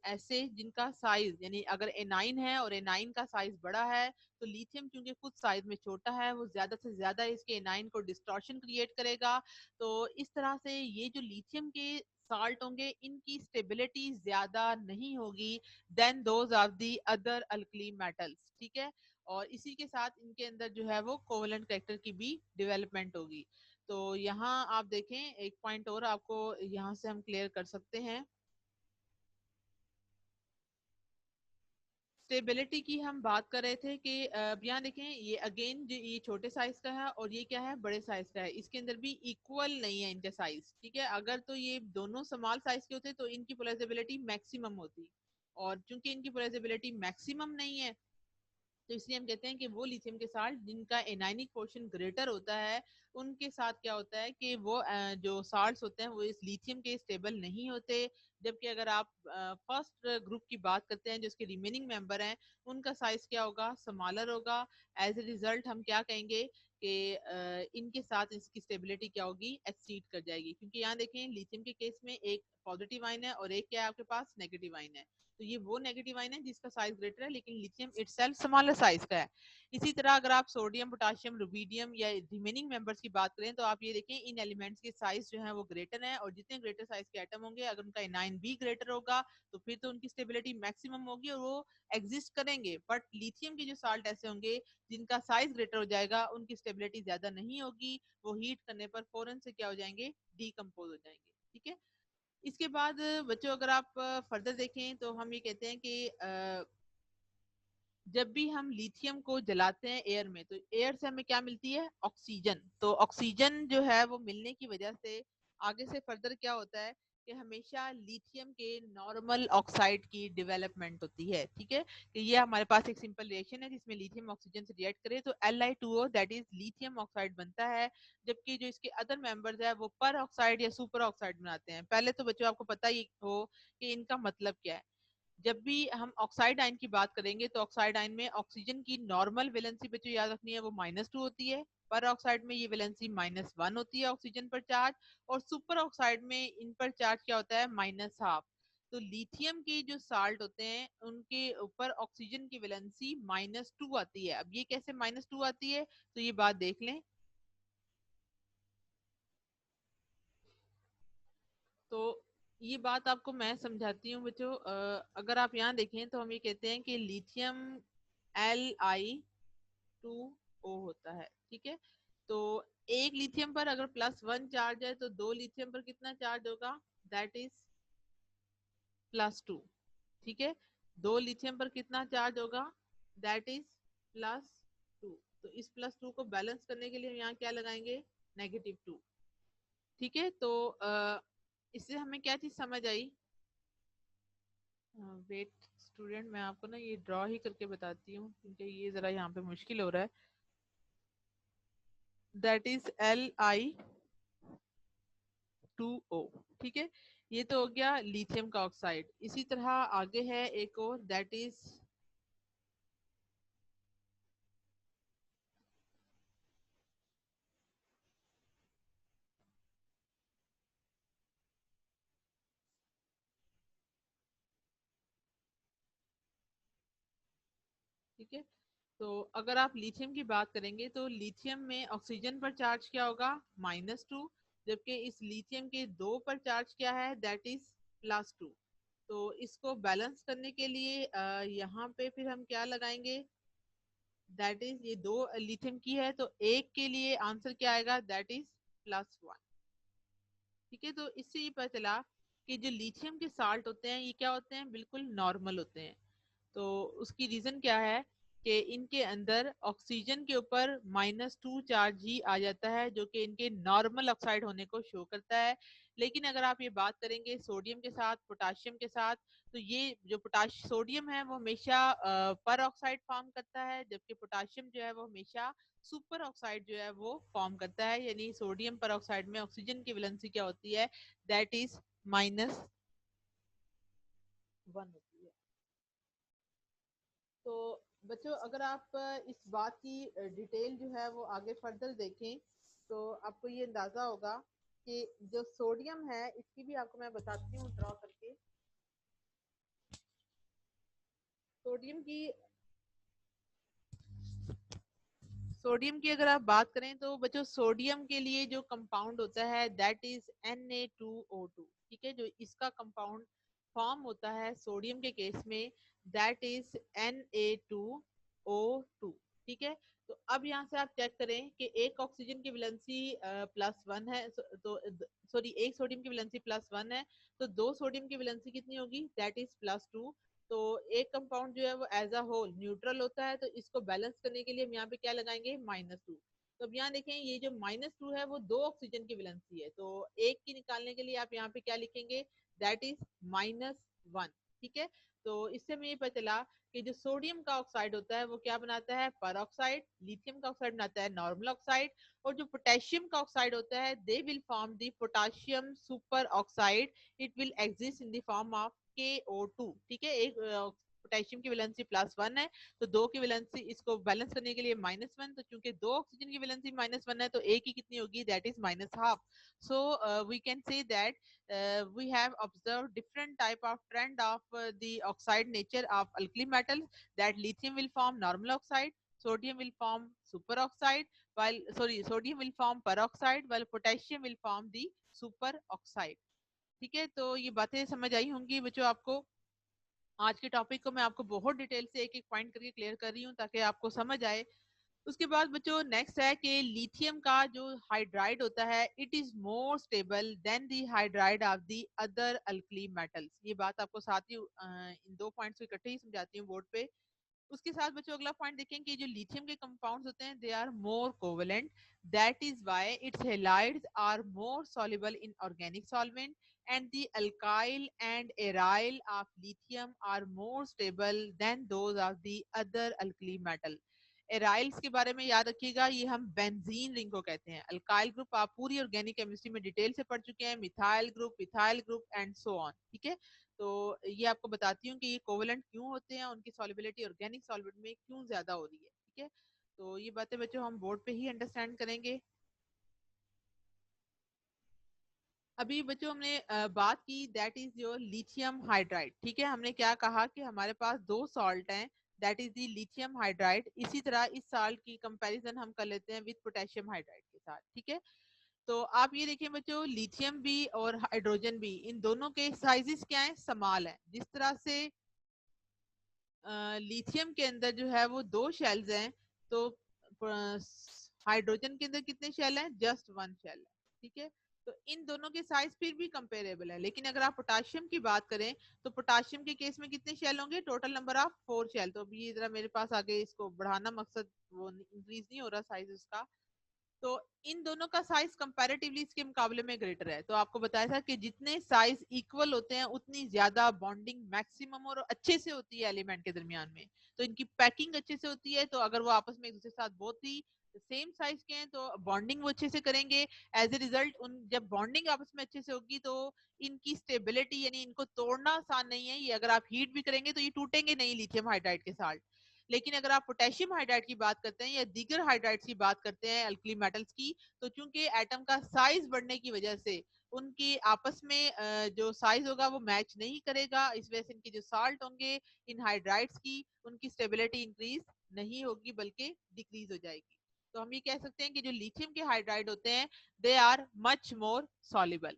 ऐसे जिनका साइज, यानी अगर एनाइन है और एनाइन का साइज बड़ा है तो लिथियम क्योंकि खुद साइज में छोटा है वो ज्यादा से ज्यादा इसके एनाइन को डिस्टॉर्शन क्रिएट करेगा। तो इस तरह से ये जो लिथियम के साल्ट होंगे इनकी स्टेबिलिटी ज्यादा नहीं होगी than those of the other alkali metals. ठीक है, और इसी के साथ इनके अंदर जो है वो कोवलेंट कैरेक्टर की भी डेवलपमेंट होगी। तो यहाँ आप देखें एक पॉइंट और आपको यहाँ से हम क्लियर कर सकते हैं। स्टेबिलिटी की हम बात कर रहे थे कि यहाँ देखें ये अगेन ये छोटे साइज का है और ये क्या है, बड़े साइज का है। इसके अंदर भी इक्वल नहीं है इनके साइज। ठीक है, अगर तो ये दोनों स्मॉल साइज के होते तो इनकी पोलराइजेबिलिटी मैक्सिमम होती, और चूंकि इनकी पोलराइजेबिलिटी मैक्सिमम नहीं है तो इसलिए हम कहते हैं कि वो लिथियम के साथ जिनका एनाइनिक पोर्शन ग्रेटर होता है उनके साथ क्या होता है कि वो जो साल्ट्स होते हैं वो इस लिथियम के स्टेबल नहीं होते। जबकि अगर आप फर्स्ट ग्रुप की बात करते हैं जो इसके रिमेनिंग मेंबर हैं उनका साइज क्या होगा, स्मॉलर होगा। एज ए रिजल्ट हम क्या कहेंगे कि इनके साथ इसकी स्टेबिलिटी क्या होगी, एक्सीड कर जाएगी। क्योंकि यहाँ देखें लिथियम के केस में एक पॉजिटिव आइन है और एक क्या है आपके पास, नेगेटिव आइन है। तो ये वो नेगेटिव आइन है जिसका साइज ग्रेटर है लेकिन लिथियम इटसेल्फ स्मॉलर साइज का है। इसी तरह अगर आप सोडियम, पोटाशियम, रुबीडियम या रिमेनिंग मेंबर्स की बात करें तो आप ये देखें इन एलिमेंट्स के साइज जो है वो ग्रेटर है, और जितने ग्रेटर साइज के एटम होंगे अगर उनका एनाइन भी ग्रेटर होगा तो फिर तो उनकी स्टेबिलिटी मैक्सिमम होगी और वो एग्जिस्ट करेंगे। बट लिथियम के जो साल्ट ऐसे होंगे जिनका साइज ग्रेटर हो जाएगा उनकी स्टेबिलिटी ज्यादा नहीं होगी, वो हीट करने पर फौरन से क्या हो जाएंगे, डीकम्पोज हो जाएंगे। ठीक है, इसके बाद बच्चों अगर आप फर्दर देखें तो हम ये कहते हैं कि जब भी हम लिथियम को जलाते हैं एयर में तो एयर से हमें क्या मिलती है, ऑक्सीजन। तो ऑक्सीजन जो है वो मिलने की वजह से आगे से फर्दर क्या होता है कि हमेशा लिथियम के नॉर्मल ऑक्साइड की डेवलपमेंट होती है। ठीक है, कि ये हमारे पास एक सिंपल रिएक्शन है जिसमें लिथियम ऑक्सीजन से रिएक्ट करे तो Li2O that is lithium oxide बनता है। जबकि जो इसके अदर मेंबर्स है वो पर ऑक्साइड या सुपर ऑक्साइड बनाते हैं। पहले तो बच्चों आपको पता ही हो कि इनका मतलब क्या है। जब भी हम ऑक्साइड आयन की बात करेंगे तो ऑक्साइड आयन में ऑक्सीजन की नॉर्मल वैलेंसी बच्चों याद रखनी है वो -2 होती है। पर ऑक्साइड में ये वैलेंसी -1 होती है ऑक्सीजन पर चार्ज, और सुपर ऑक्साइड में इन पर चार्ज क्या होता है, -12। तो लिथियम के जो साल्ट होते हैं उनके ऊपर ऑक्सीजन की वैलेंसी -2 आती है। अब ये कैसे -2 आती है तो ये बात देख लें। तो ये बात आपको मैं समझाती हूँ बच्चों। अगर आप यहाँ देखें तो हम ये कहते हैं कि लिथियम Li2O होता है। ठीक है, तो एक लिथियम पर अगर +1 चार्ज है तो दो लिथियम पर कितना चार्ज होगा, दैट इज +2। ठीक है, दो लिथियम पर कितना चार्ज होगा, दैट इज +2। तो इस +2 को बैलेंस करने के लिए हम यहाँ क्या लगाएंगे, -2। ठीक है, तो इससे हमें क्या चीज समझ आई, वेट स्टूडेंट मैं आपको ना ये ड्रॉ ही करके बताती हूँ क्योंकि ये जरा यहाँ पे मुश्किल हो रहा है। That is Li2O। ठीक है, ये तो हो गया लिथियम का ऑक्साइड। इसी तरह आगे है एक और, दैट इज ठीक है, तो अगर आप लिथियम की बात करेंगे तो लिथियम में ऑक्सीजन पर चार्ज क्या होगा, -2। जबकि इस लिथियम के दो पर चार्ज क्या है, दैट इज +2। तो इसको बैलेंस करने के लिए यहाँ पे फिर हम क्या लगाएंगे, दैट इज ये दो लिथियम की है तो एक के लिए आंसर क्या आएगा, दैट इज +1। ठीक है, तो इससे ये पता चला कि जो लिथियम के साल्ट होते हैं ये क्या होते हैं, बिल्कुल नॉर्मल होते हैं। तो उसकी रीजन क्या है कि इनके अंदर ऑक्सीजन के ऊपर -2 चार्ज ही आ जाता है, जो कि इनके नॉर्मल ऑक्साइड होने को शो करता है। लेकिन अगर आप ये बात करेंगे सोडियम के साथ, पोटाशियम के साथ, तो ये जो सोडियम है वो हमेशा पर ऑक्साइड फॉर्म करता है, जबकि पोटाशियम जो है वो हमेशा सुपर ऑक्साइड जो है वो फॉर्म करता है। यानी सोडियम पर ऑक्साइड में ऑक्सीजन की वैलेंसी क्या होती है, दैट इज -1 होती है। तो बच्चों अगर आप इस बात की डिटेल जो है वो आगे फर्दर देखें तो आपको ये अंदाजा होगा कि जो सोडियम है इसकी भी आपको मैं बताती हूँ ड्रॉ करके। सोडियम की अगर आप बात करें तो बच्चों सोडियम के लिए जो कंपाउंड होता है दैट इज Na2O2। ठीक है, जो इसका कंपाउंड फॉर्म होता है सोडियम के केस में दैट इज Na2O2। ठीक है, तो अब यहाँ से आप चेक करें कि एक ऑक्सीजन की वैलेंसी +1 है, तो सॉरी एक सोडियम की वैलेंसी +1 है, तो दो सोडियम की वैलेंसी कितनी होगी, दैट इज +2। तो एक कंपाउंड जो है वो एज अ होल न्यूट्रल होता है, तो इसको बैलेंस करने के लिए हम यहाँ पे क्या लगाएंगे, -2। तो अब यहाँ देखें ये जो -2 है वो दो ऑक्सीजन की वैलेंसी है, तो एक की निकालने के लिए आप यहाँ पे क्या लिखेंगे, दैट इज -1। ठीक है, तो इससे हमें ये पता चला कि जो सोडियम का ऑक्साइड होता है वो क्या बनाता है, पर ऑक्साइड, लिथियम का ऑक्साइड बनाता है नॉर्मल ऑक्साइड, और जो पोटेशियम का ऑक्साइड होता है they will form the potassium super oxide, it will exist in the form of KO2। ठीक है, एक पोटेशियम की वैलेंसी +1 है, तो दो की वैलेंसी इसको बैलेंस करने के लिए -1, तो चूंकि दो ऑक्सीजन की वैलेंसी -1 है तो एक की कितनी होगी, that is -1/2। So we can say that we have observed different type of trend of the oxide nature of alkali metals, that lithium will form normal oxide, sodium will form superoxide, while sodium will form peroxide, while potassium will form the superoxide। ठीक है, तो ये बातें समझ आई होंगी बच्चों आपको। आज के टॉपिक को मैं आपको बहुत डिटेल से एक एक पॉइंट करके क्लियर कर रही हूँ ताकि आपको समझ आए। उसके बाद बच्चों नेक्स्ट है कि लिथियम का जो हाइड्राइड होता है it is more stable then the hydride of the other alkali metals. ये बात आपको साथ ही इन दो पॉइंट्स को इकट्ठे ही समझाती हूँ बोर्ड पे। उसके साथ बच्चों अगला पॉइंट देखें कि जो लिथियम के कंपाउंड्स होते हैं they are more covalent, that is why its halides are more soluble in organic solvent, and the alkyl and aryl of lithium are more stable than those of the other alkali metal। एराइल्स के बारे में याद रखिएगा, ये हम benzene ring को कहते हैं। अल्काइल ग्रुप आप पूरी ऑर्गेनिक केमिस्ट्री में डिटेल से पढ़ चुके हैं, methyl group, ethyl group and so on. ठीक है, तो ये आपको बताती हूँ कि ये कोवेलेंट क्यों होते हैं, उनकी सॉल्युबिलिटी ऑर्गेनिक सॉल्वेंट में क्यों ज्यादा हो रही है। ठीक है, तो ये बातें बच्चों हम बोर्ड पे ही अंडरस्टैंड करेंगे। अभी बच्चों हमने बात की that is your lithium hydride. ठीक है, हमने क्या कहा कि हमारे पास दो सॉल्ट हैं, that is the lithium hydride. इसी तरह इस साल्ट की कंपैरिजन हम कर लेते हैं विद पोटेशियम हाइड्राइड के साथ। ठीक है, तो आप ये देखिए बच्चों लिथियम भी और हाइड्रोजन भी इन दोनों के साइजेस क्या हैं, समाल है। जिस तरह से लिथियम के अंदर जो है वो दो शेल्स हैं, तो हाइड्रोजन के अंदर कितने शेल हैं, जस्ट वन शेल है। ठीक है, तो इन दोनों के साइज फिर भी कंपेरेबल है। लेकिन अगर आप पोटाशियम की बात करें तो पोटाशियम के केस में कितने शेल होंगे, टोटल नंबर ऑफ 4 शेल। तो अभी जरा मेरे पास आगे इसको बढ़ाना मकसद, वो इंक्रीज नहीं हो रहा साइज उसका। तो इन दोनों का साइज कंपैरेटिवली इसके मुकाबले में ग्रेटर है। तो आपको बताया था कि जितने साइज इक्वल होते हैं उतनी ज्यादा बॉन्डिंग मैक्सिमम और अच्छे से होती है एलिमेंट के दरमियान में। तो इनकी पैकिंग अच्छे से होती है, तो अगर वो आपस में एक दूसरे के साथ बहुत ही सेम साइज के हैं तो बॉन्डिंग वो अच्छे से करेंगे। एज ए रिजल्ट उन जब बॉन्डिंग आपस में अच्छे से होगी तो इनकी स्टेबिलिटी, यानी इनको तोड़ना आसान नहीं है। ये अगर आप हीट भी करेंगे तो ये टूटेंगे नहीं लिथियम हाइड्राइड के साथ। लेकिन अगर आप पोटेशियम हाइड्राइड की बात करते हैं या दीगर हाइड्राइड्स की बात करते हैं अल्कली मेटल्स की, तो चूंकि एटम का साइज बढ़ने की वजह से उनकी आपस में जो साइज होगा वो मैच नहीं करेगा। इस वजह से इनके जो साल्ट होंगे इन हाइड्राइड्स की, उनकी स्टेबिलिटी इंक्रीज नहीं होगी बल्कि डिक्रीज हो जाएगी। तो हम ये कह सकते हैं कि जो लिथियम के हाइड्राइड होते हैं they are much more soluble.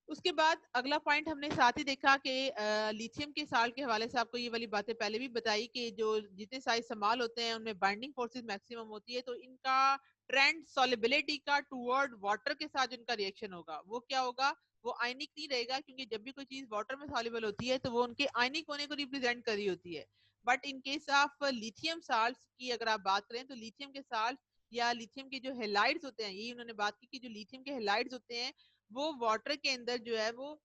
उसके बाद अगला पॉइंट हमने साथ ही देखा कि लिथियम के साल्ट के हवाले से आपको ये वाली बातें पहले भी बताई कि जो जितने सारे इस्तेमाल होते हैं उनमें बाइंडिंग फोर्सेस मैक्सिमम होती है, तो इनका ट्रेंड सॉलिबिलिटी का टूवर्ड वाटर के साथ इनका रिएक्शन होगा वो क्या होगा, वो आयनिक नहीं रहेगा, क्योंकि जब भी कोई चीज वाटर में सॉल्युबल होती है तो वो उनके आयनिक होने को रिप्रेजेंट कर रही होती है। But in case of lithium salt की अगर आप बात करें तो लिथियम के साल्ट या लिथियम के जो हेलाइड्स होते हैं, यही उन्होंने बात की कि जो लिथियम के हेलाइड्स होते हैं वो वाटर के अंदर जो है वो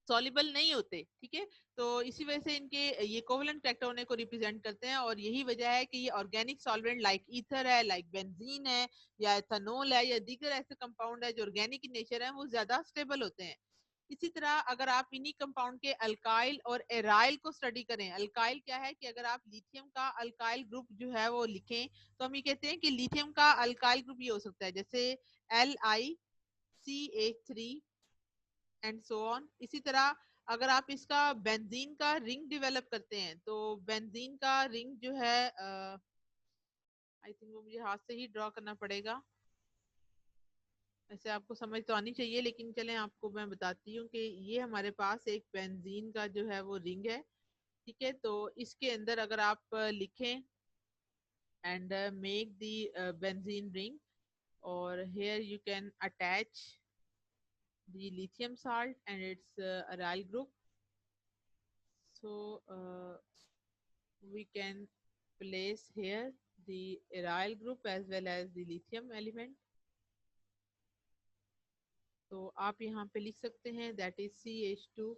सॉल्युबल नहीं होते। ठीक है, तो इसी वजह से इनके ये कोवलेंट करेक्टर होने को रिप्रेजेंट करते हैं, और यही वजह है कि ये ऑर्गेनिक सॉल्वेंट लाइक ईथर है, लाइक बेंजीन है, या एथेनॉल है, या दीगर ऐसे कंपाउंड है जो ऑर्गेनिक इन नेचर है, वो ज्यादा स्टेबल होते हैं। इसी तरह अगर आप इन्हीं कंपाउंड के अल्काइल और एराइल को स्टडी करें, अल्काइल क्या है कि अगर आप लिथियम का अल्काइल ग्रुप जो है वो लिखें तो हम ये कहते हैं कि लिथियम का अल्काइल ग्रुप ये हो सकता है जैसे LiCH3 एंड सो ऑन। इसी तरह अगर आप इसका बेंजीन का रिंग डेवलप करते हैं तो बेंजीन का रिंग जो है आई थिंक वो मुझे हाथ से ही ड्रॉ करना पड़ेगा, ऐसे आपको समझ तो आनी चाहिए, लेकिन चलें आपको मैं बताती हूँ कि ये हमारे पास एक बेंजीन का जो है वो रिंग है। ठीक है, तो इसके अंदर अगर आप लिखें and make the benzene ring, और here you can attach the lithium salt and its aryl group. So we can place here the aryl group as well as the lithium element. तो आप यहाँ पे लिख सकते हैं that is CH2.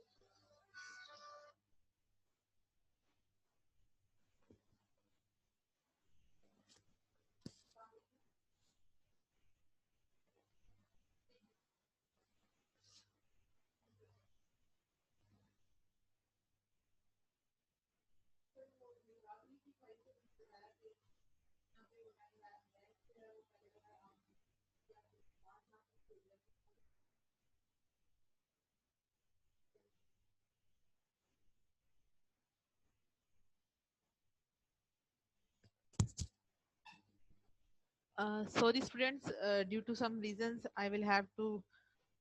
Sorry students, due to some reasons I will have to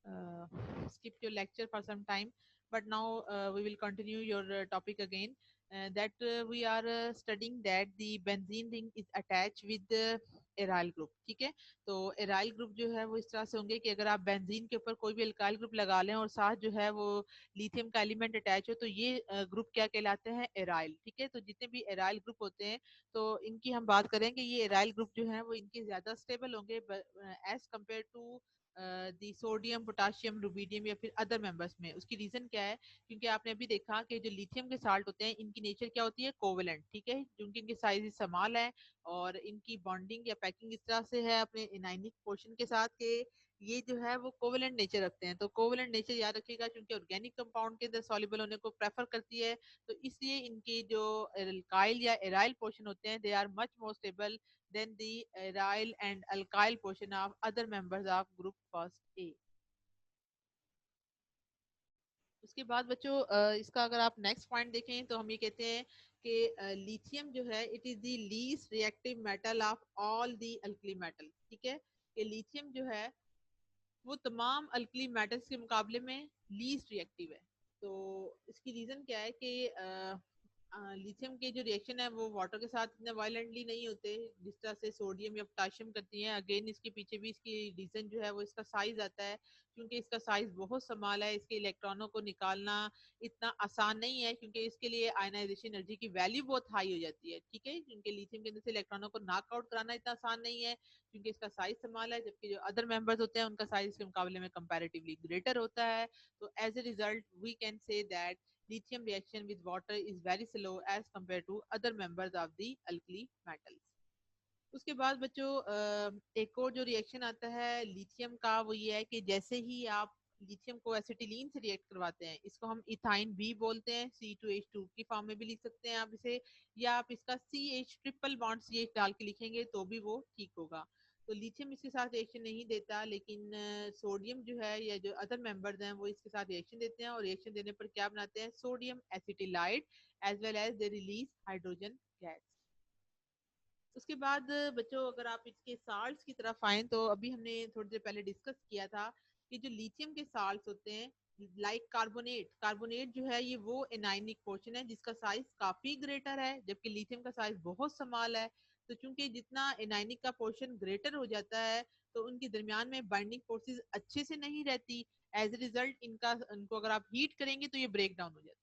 uh, skip your lecture for some time, but now we will continue your topic again, that we are studying that the benzene ring is attached with the aryl group। ठीक है, तो aryl group जो है वो इस तरह से होंगे कि अगर आप बेंजीन के ऊपर कोई भी अल्काइल ग्रुप लगा लें और साथ जो है वो लिथियम का एलिमेंट अटैच हो तो ये ग्रुप क्या कहलाते हैं, एराइल। ठीक है, तो जितने भी एराइल ग्रुप होते हैं तो इनकी हम बात करें कि ये एराइल ग्रुप जो है वो इनके ज्यादा स्टेबल होंगे as compare to the sodium, potassium, rubidium या फिर अदर मेंबर्स में। उसकी रीजन क्या है, क्योंकि आपने अभी देखा कि जो लिथियम के साल्ट होते हैं इनकी नेचर क्या होती है, कोवेलेंट। ठीक है, क्योंकि इनके साइज समाल है और इनकी बॉन्डिंग या पैकिंग इस तरह से है अपने इनाइनिक पोर्शन के साथ के ये जो है वो कोवेलेंट नेचर रखते हैं। तो कोवेलेंट नेचर याद रखिएगा, क्योंकि ऑर्गेनिक कंपाउंड के अंदर सॉल्युबल होने को प्रेफर करती है, तो इसलिए इनके जो एल्काइल या एराइल पोर्शन होते हैं they are much more stable than the aryl and alkyl portion of other members of group first A। उसके बाद बच्चों इसका अगर आप नेक्स्ट पॉइंट देखें तो हम ये कहते हैं कि लिथियम जो है it is the least reactive metal of all the alkali metal. ठीक है, कि लिथियम जो है वो तमाम अल्कली मेटल्स के मुकाबले में लीस्ट रिएक्टिव है। तो इसकी रीजन क्या है कि लिथियम के जो रिएक्शन है वो वाटर के साथ इतने वायलेंटली नहीं होते जिस तरह से सोडियम या पोटाशियम करती हैं। अगेन इसके पीछे भी इसकी रीजन जो है वो इसका साइज आता है, क्योंकि इसका साइज बहुत स्मॉल है, इसके इलेक्ट्रॉनों को निकालना इतना आसान नहीं है, क्योंकि इसके लिए आयनाइजेशन एनर्जी की वैल्यू बहुत हाई हो जाती है। ठीक है, क्योंकि लिथियम के अंदर से इलेक्ट्रॉनों को नॉकआउट कराना इतना आसान नहीं है, क्योंकि इसका साइज स्मॉल है, जबकि जो अदर मेंबर्स होते हैं उनका साइज के मुकाबले में कंपैरेटिवली ग्रेटर होता है। तो as a result we can say that lithium reaction with water is very slow as compared to other members of the alkali metals। उसके बाद बच्चों एक और जो रिएक्शन आता है लिथियम का वो ये है कि जैसे ही आप लिथियम को एसिटिलीन से रिएक्ट करवाते हैं, इसको हम इथाइन भी बोलते हैं, C2H2 की फॉर्म में भी लिख सकते हैं आप इसे, या आप इसका CH ट्रिपल बॉन्ड CH डाल के लिखेंगे तो भी वो ठीक होगा। तो लिथियम इसके साथ रिएक्शन नहीं देता, लेकिन सोडियम जो है या जो अदर मेंबर्स हैं वो इसके साथ रिएक्शन देते हैं, और रिएक्शन देने पर क्या बनाते हैं, sodium acetylide as well as they release hydrogen gas. उसके बाद बच्चों अगर आप इसके साल्ट्स की तरफ आए तो अभी हमने थोड़ी देर पहले डिस्कस किया था कि जो लिथियम के साल्ट्स होते हैं लाइक कार्बोनेट, कार्बोनेट जो है ये वो एनायनिक पोर्शन है जिसका साइज काफी ग्रेटर है, जबकि लिथियम का साइज बहुत स्मॉल है। तो चूंकि जितना एनायनिक का पोर्शन ग्रेटर हो जाता है तो उनके दरमियान में बाइंडिंग फोर्सेस अच्छे से नहीं रहती। एज ए रिजल्ट इनको अगर आप हीट करेंगे तो ये ब्रेक डाउन हो जाते हैं।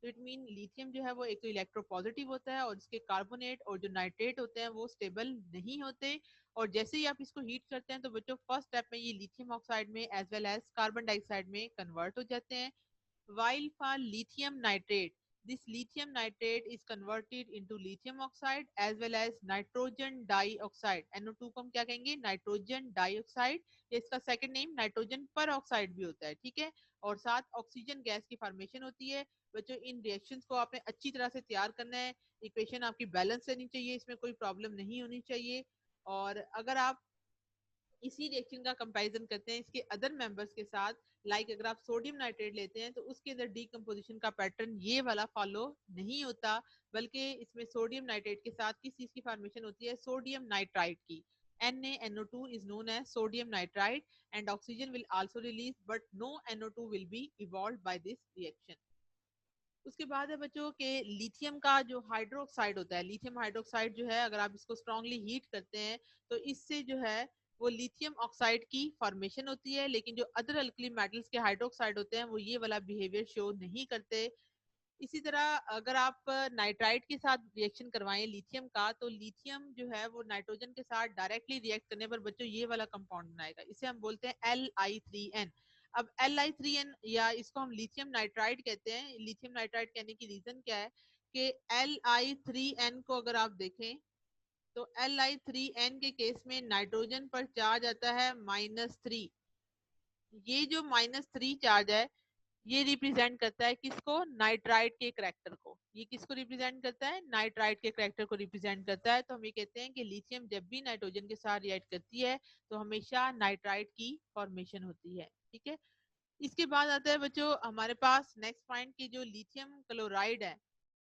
तो इट मीन लिथियम जो है वो एक तो इलेक्ट्रोपॉजिटिव होता है और इसके कार्बोनेट और जो नाइट्रेट होते हैं वो स्टेबल नहीं होते। और जैसे ही आप इसको हीट करते हैं तो बच्चों फर्स्ट स्टेप में ये लिथियम ऑक्साइड में as well as carbon dioxide में कन्वर्ट हो जाते हैं। While for lithium nitrate, this lithium nitrate is converted into lithium oxide as well as nitrogen dioxide। NO2 को हम क्या कहेंगे? Nitrogen dioxide. इसका सेकंड नेम नाइट्रोजन पर ऑक्साइड भी होता है, ठीक है। और साथ ऑक्सीजन गैस की फॉर्मेशन होती है। बच्चों इन रिएक्शंस को आपने अच्छी तरह से तैयार करना है। इक्वेशन आपकी बैलेंस रहनी चाहिए, इसमें कोई प्रॉब्लम नहीं होनी चाहिए। और अगर आप इसी रिएक्शन का कंपैरिजन करते हैं इसके अदर मेंबर्स के साथ, लाइक अगर आप सोडियम नाइट्रेट लेते हैं तो उसके अंदर डीकम्पोजिशन का पैटर्न ये वाला फॉलो नहीं होता, बल्कि इसमें सोडियम नाइट्रेट के साथ किस चीज की फॉर्मेशन होती है? सोडियम नाइट्राइट की। NaNO2 is known as sodium nitrite and oxygen will also release but no NO2 will be evolved by this reaction। उसके बाद है बच्चों के लिथियम का जो हाइड्रोक्साइड होता है, लिथियम हाइड्रोक्साइड जो है अगर आप इसको स्ट्रांगली हीट करते हैं तो इससे जो है वो लिथियम ऑक्साइड की फॉर्मेशन होती है। लेकिन जो अदर अल्कली मेटल्स के हाइड्रोक्साइड होते हैं वो ये वाला बिहेवियर शो नहीं करते। इसी तरह अगर आप नाइट्राइट के साथ रिएक्शन करवाएं लिथियम का तो लिथियम जो है वो नाइट्रोजन के साथ डायरेक्टली रिएक्ट करने पर बच्चों ये वाला कंपाउंड बनाएगा, इसे हम बोलते हैं Li3n। अब Li3n या इसको हम लिथियम नाइट्राइट कहते हैं। लिथियम नाइट्राइट कहने की रीजन क्या है कि Li3n को अगर आप देखें तो Li3n के केस में नाइट्रोजन पर चार्ज आता है -3। ये जो -3 चार्ज है ये रिप्रेजेंट करता है किसको? नाइट्राइट के करेक्टर को। ये किसको रिप्रेजेंट करता है? नाइट्राइट के करेक्टर को रिप्रेजेंट करता है। तो हम ये कहते हैं कि लिथियम जब भी नाइट्रोजन के साथ रिएक्ट करती है तो हमेशा नाइट्राइट की फॉर्मेशन होती है, ठीक है। इसके बाद आता है बच्चों हमारे पास नेक्स्ट पॉइंट की जो लिथियम क्लोराइड है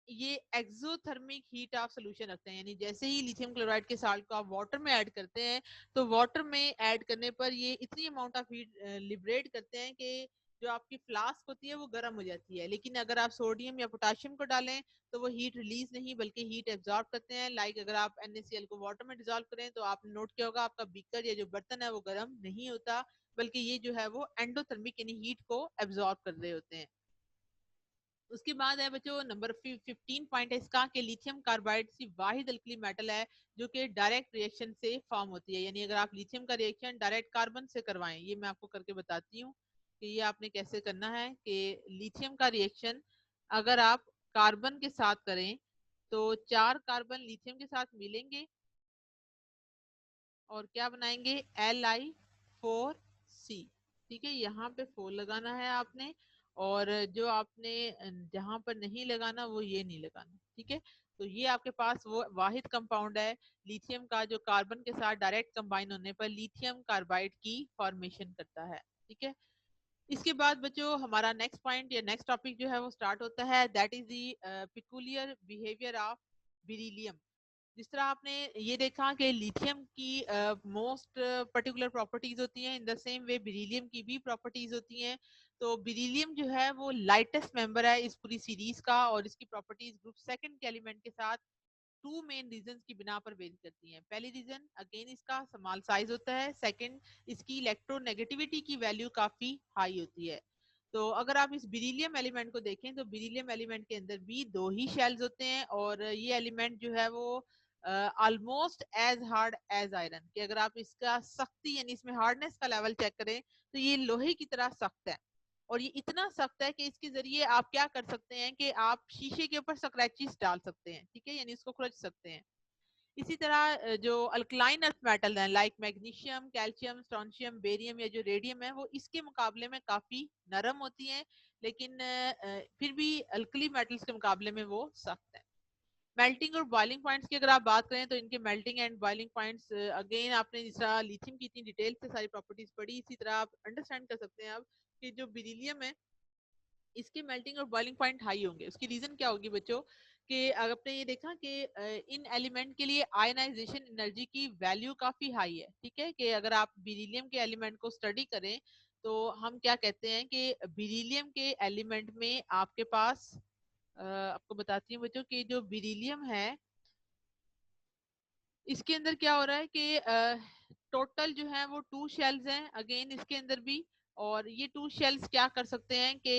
ये एक्सोथर्मिक हीट ऑफ सोल्यूशन रखते हैं। यानी जैसे ही लिथियम क्लोराइड के साल्ट को आप वाटर में ऐड करते हैं तो वाटर में ऐड करने पर ये इतनी अमाउंट ऑफ हीट लिबरेट करते हैं कि जो आपकी फ्लास्क होती है वो गर्म हो जाती है। लेकिन अगर आप सोडियम या पोटाशियम को डालें तो वो हीट रिलीज नहीं बल्कि हीट एब्जॉर्ब करते हैं। लाइक अगर आप NaCl को वाटर में डिजोल्व करें तो आपने नोट किया होगा आपका बीकर या जो बर्तन है वो गर्म नहीं होता, बल्कि ये जो है वो एंडोथर्मिक यानी हीट को एब्जॉर्ब कर रहे होते हैं। उसके बाद है बच्चों नंबर 15 पॉइंट है इसका कि लिथियम कार्बाइड सी वाहिद अल्कली मेटल है जो कि डायरेक्ट रिएक्शन से फॉर्म होती है। यानी अगर आप लिथियम का रिएक्शन डायरेक्ट कार्बन से करवाएं, ये मैं आपको करके बताती हूँ कि ये आपने कैसे करना है। कि लिथियम का रिएक्शन अगर आप कार्बन के साथ करें तो 4 कार्बन लिथियम के साथ मिलेंगे और क्या बनाएंगे? Li4C। ठीक है, यहाँ पे 4 लगाना है आपने, और जो आपने जहां पर नहीं लगाना वो ये नहीं लगाना, ठीक है। तो ये आपके पास वो वाहिद कंपाउंड है लिथियम का जो कार्बन के साथ डायरेक्ट कंबाइन होने पर लिथियम कार्बाइड की फॉर्मेशन करता है, ठीक है। इसके बाद बच्चों हमारा नेक्स्ट पॉइंट या नेक्स्ट टॉपिक जो है वो स्टार्ट होता है, that is the peculiar behaviour of beryllium. जिस तरह आपने ये देखा कि लिथियम की मोस्ट पर्टिकुलर प्रॉपर्टीज होती हैं, in the same way beryllium की भी प्रॉपर्टीज होती हैं। तो बेरिलियम जो है वो लाइटेस्ट मेंबर है इस पूरी सीरीज का, और इसकी प्रॉपर्टीज ग्रुप सेकंड के एलिमेंट के साथ 2 मेन रीजंस की बिना पर वेरी करती हैं। पहली रीजन अगेन इसका स्मॉल साइज होता है, सेकंड इसकी इलेक्ट्रोनेगेटिविटी की वैल्यू काफी हाई होती है। तो अगर आप इस बेरिलियम एलिमेंट को देखें तो बेरिलियम एलिमेंट के अंदर भी 2 ही शेल्स होते हैं, और ये एलिमेंट जो है वो almost as hard as iron. कि अगर आप इसका सख्ती यानी इसमें हार्डनेस का लेवल चेक करें तो ये लोहे की तरह सख्त है। और ये इतना सख्त है कि इसके जरिए आप क्या कर सकते हैं कि आप शीशे के ऊपर स्क्रैचेस डाल सकते हैं, ठीक है, यानी इसको खुरच सकते हैं। इसी तरह जो अल्कलाइन अर्थ मेटल हैं like magnesium, calcium, strontium, barium या जो रेडियम है वो इसके मुकाबले में काफी नरम होती हैं, लेकिन फिर भी अल्कली मेटल्स के मुकाबले में वो सख्त है। मेल्टिंग और बॉइलिंग पॉइंट्स की अगर आप बात करें तो इनके melting and boiling points again आपने जिस तरह लिथियम की इतनी डिटेल से सारी प्रॉपर्टीज पढ़ी, इसी तरह आप अंडरस्टैंड कर सकते हैं आप कि जो बेरिलियम है इसके मेल्टिंग और बॉइलिंग पॉइंट हाई होंगे। उसकी रीजन क्या होगी बच्चों? कि आपने ये देखा कि इन एलिमेंट के लिए आयनाइजेशन एनर्जी की वैल्यू काफी हाई है, ठीक है। कि अगर आप बेरिलियम के एलिमेंट को स्टडी करें तो हम क्या कहते हैं कि बेरिलियम के एलिमेंट में आपके पास आपको बताती हूँ बच्चों कि जो बेरिलियम है इसके अंदर क्या हो रहा है कि टोटल जो है वो 2 शेल्स हैं अगेन इसके अंदर भी। और ये 2 शेल्स क्या कर सकते हैं कि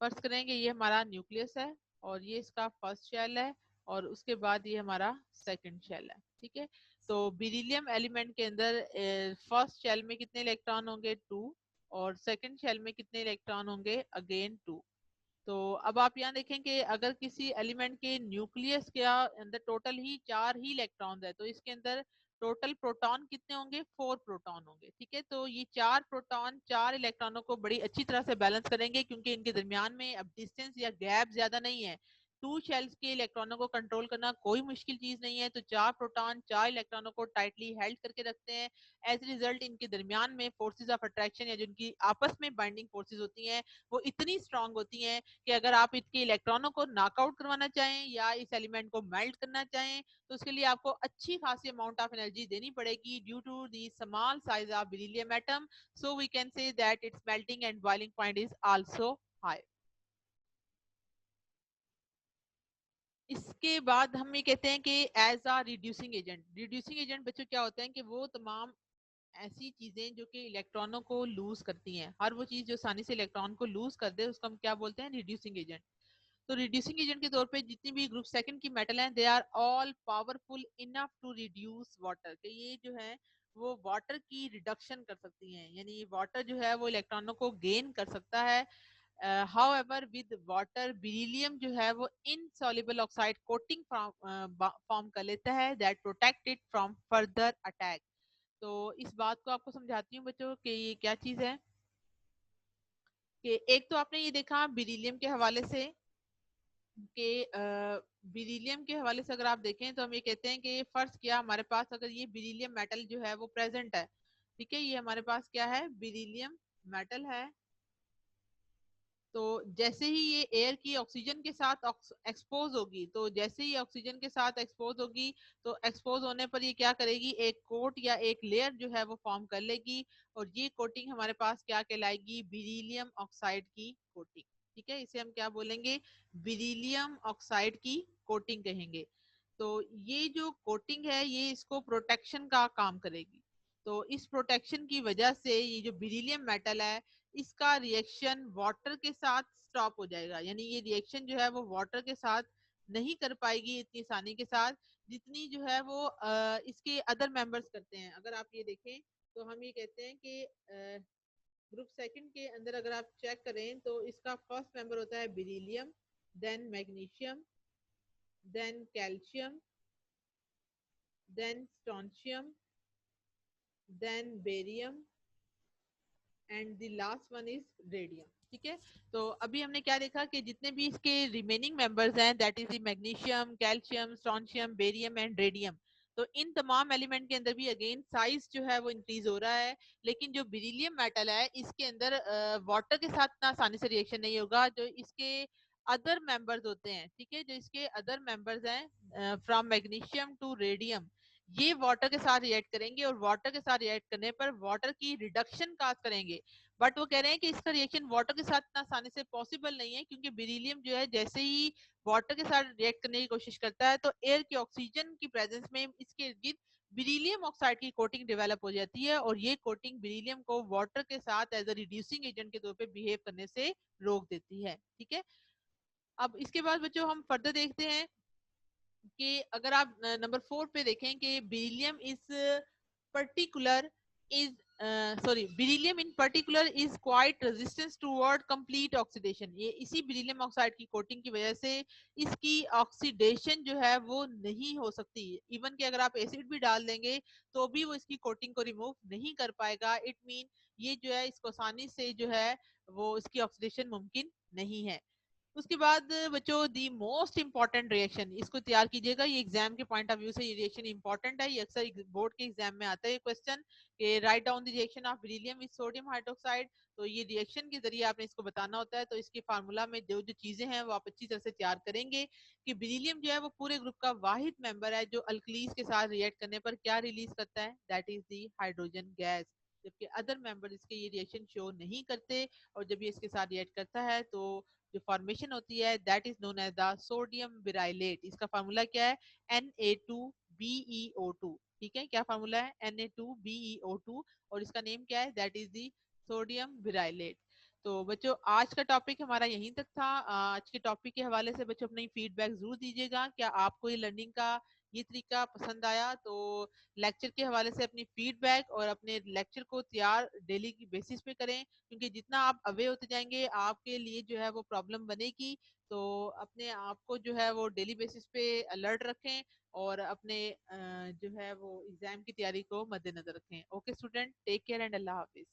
फर्स्ट करेंगे ये हमारा न्यूक्लियस है और ये इसका फर्स्ट शेल है और उसके बाद ये हमारा सेकंड शेल है। ठीक है, तो बेरिलियम एलिमेंट के अंदर फर्स्ट शेल में कितने इलेक्ट्रॉन होंगे 2 और सेकंड शेल में कितने इलेक्ट्रॉन होंगे अगेन 2। तो अब आप यहाँ देखें कि अगर किसी एलिमेंट के न्यूक्लियस के अंदर टोटल ही 4 ही इलेक्ट्रॉन है तो इसके अंदर टोटल प्रोटॉन कितने होंगे 4 प्रोटॉन होंगे। ठीक है, तो ये 4 प्रोटॉन 4 इलेक्ट्रॉनों को बड़ी अच्छी तरह से बैलेंस करेंगे क्योंकि इनके दरमियान में अब डिस्टेंस या गैप ज्यादा नहीं है। 2 शेल्स के इलेक्ट्रॉनों को कंट्रोल करना कोई मुश्किल चीज नहीं है, तो 4 प्रोटॉन 4 इलेक्ट्रॉनों को टाइटली हेल्ड करके रखते हैं। एज ए रिजल्ट इनके दरमियान में फोर्सेज ऑफ अट्रैक्शन या जो इनकी आपस में बाइंडिंग फोर्सेज होती हैं वो इतनी स्ट्रांग होती हैं कि अगर आप इसके इलेक्ट्रॉनों को नॉकआउट करवाना चाहें या इस एलिमेंट को मेल्ट करना चाहें तो उसके लिए आपको अच्छी खासी अमाउंट ऑफ एनर्जी देनी पड़ेगी due to the small size of beryllium atom. So we can say that its melting and boiling point is also high. इसके बाद हम ये कहते हैं कि एज आ रिड्यूसिंग एजेंट बच्चों क्या होते हैं कि वो तमाम ऐसी चीजें जो कि इलेक्ट्रॉनों को लूज करती हैं, हर वो चीज जो आसानी से इलेक्ट्रॉन को लूज कर दे उसको हम क्या बोलते हैं रिड्यूसिंग एजेंट। तो रिड्यूसिंग एजेंट के तौर पे जितनी भी ग्रुप सेकंड की मेटल हैं they are all powerful enough to reduce water, कि ये जो है वो वाटर की रिडक्शन कर सकती हैं, यानी वाटर जो है वो इलेक्ट्रॉनों को गेन कर सकता है। हाउएवर विद वाटर बेरिलियम जो है वो इनसॉल्युबल ऑक्साइड कोटिंग फॉर्म कर लेता है that protect it from further attack. तो इस बात को आपको समझाती हूँ बच्चों कि ये क्या चीज है कि एक तो आपने ये देखा बेरिलियम के हवाले से कि बेरिलियम के हवाले से अगर आप देखें तो हम ये कहते हैं कि फर्स्ट किया हमारे पास अगर ये बेरिलियम मेटल जो है वो प्रेजेंट है। ठीक है, ये हमारे पास क्या है बेरिलियम मेटल है। तो जैसे ही ये एयर की ऑक्सीजन के साथ एक्सपोज होगी तो जैसे ही ऑक्सीजन के साथ एक्सपोज होगी तो एक्सपोज होने पर ये क्या करेगी एक कोट या एक लेयर जो है वो फॉर्म कर लेगी और ये कोटिंग हमारे पास क्या कहलाएगी बेरिलियम ऑक्साइड की कोटिंग। ठीक है, इसे हम क्या बोलेंगे बेरिलियम ऑक्साइड की कोटिंग कहेंगे। तो ये जो कोटिंग है ये इसको प्रोटेक्शन का काम करेगी। तो इस प्रोटेक्शन की वजह से ये जो बेरिलियम मेटल है इसका रिएक्शन वाटर के साथ स्टॉप हो जाएगा, यानी ये रिएक्शन जो है वो वाटर के साथ नहीं कर पाएगी इतनी आसानी के साथ जितनी जो है वो इसके अदर मेंबर्स करते हैं। अगर आप ये देखें तो हम ये कहते हैं कि ग्रुप सेकंड के अंदर अगर आप चेक करें तो इसका फर्स्ट मेंबर होता है beryllium, then magnesium, then calcium, then strontium, then barium and the last one is radium. ठीक है, तो अभी हमने क्या देखा कि जितने भी इसके रिमेनिंग मेंबर्स हैं that is the magnesium calcium strontium barium and radium. तो इन तमाम एलिमेंट के अंदर भी अगेन साइज जो है वो इंक्रीज हो रहा है, लेकिन जो बेरिलियम मेटल है इसके अंदर वाटर के साथ ना आसानी से रिएक्शन नहीं होगा। जो इसके अदर मेंबर्स होते हैं, ठीक है, जो इसके अदर मेंबर्स हैं फ्रॉम मैग्नीशियम टू रेडियम ये वाटर के साथ रिएक्ट करेंगे और वाटर के साथ रिएक्ट करने पर वाटर की रिडक्शन काज करेंगे। बट वो कह रहे हैं कि इसका रिएक्शन वाटर के साथ इतना आसानी से पॉसिबल नहीं है क्योंकि बेरिलियम जो है जैसे ही वाटर के साथ रिएक्ट करने की कोशिश करता है तो एयर की ऑक्सीजन की प्रेजेंस में इसके इर्द बेरिलियम ऑक्साइड की कोटिंग डेवलप हो जाती है और ये कोटिंग बेरिलियम को वाटर के साथ एज अ रिड्यूसिंग एजेंट के तौर पे बिहेव करने से रोक देती है। ठीक है, अब इसके बाद बच्चों हम फर्दर देखते हैं कि अगर आप नंबर 4 पे देखें कि beryllium is particular is sorry beryllium in particular is quite resistance toward complete oxidation. ये इसी बेरिलियम ऑक्साइड की कोटिंग की वजह से इसकी ऑक्सीडेशन जो है वो नहीं हो सकती। इवन कि अगर आप एसिड भी डाल देंगे तो भी वो इसकी कोटिंग को रिमूव नहीं कर पाएगा। इट मीन ये जो है इसको आसानी से जो है वो इसकी ऑक्सीडेशन मुमकिन नहीं है। उसके बाद बच्चों दी मोस्ट इंपॉर्टेंट रिएक्शन इसको तैयार कीजिएगा, ये एग्जाम के पॉइंट ऑफ व्यू से ये रिएक्शन इंपॉर्टेंट है, ये अक्सर बोर्ड के एग्जाम में आता है क्वेश्चन कि write down the reaction of beryllium with sodium hydroxide. तो ये रिएक्शन के जरिए आपने इसको बताना होता है। तो इसके फार्मूला में जो जो चीजें हैं वो आप अच्छी तरह से तैयार करेंगे कि बेरिलियम जो है वो पूरे ग्रुप का वाहिद मेंबर है जो अल्कलीज के साथ रिएक्ट करने पर क्या रिलीज करता है that is the hydrogen gas. जबकि अदर मेंबर इसके ये रिएक्शन शो नहीं करते, और जब ये इसके साथ रिएक्ट करता है तो जो फॉर्मेशन होती है that is known as the sodium beryllate. इसका फार्मूला क्या है? Na2BeO2। ठीक है, क्या फार्मूला है? Na2BeO2, और इसका नेम क्या है? That is the sodium beryllate. तो बच्चों आज का टॉपिक हमारा यहीं तक था। आज के टॉपिक के हवाले से बच्चों अपनी फीडबैक जरूर दीजिएगा। क्या आपको ये लर्निंग का ये तरीका पसंद आया? तो लेक्चर के हवाले से अपनी फीडबैक और अपने लेक्चर को तैयार डेली की बेसिस पे करें, क्योंकि जितना आप अवे होते जाएंगे आपके लिए जो है वो प्रॉब्लम बनेगी। तो अपने आप को जो है वो डेली बेसिस पे अलर्ट रखें, और अपने जो है वो एग्जाम की तैयारी को मद्देनजर रखें। Okay student, take care and अल्लाह हाफिज।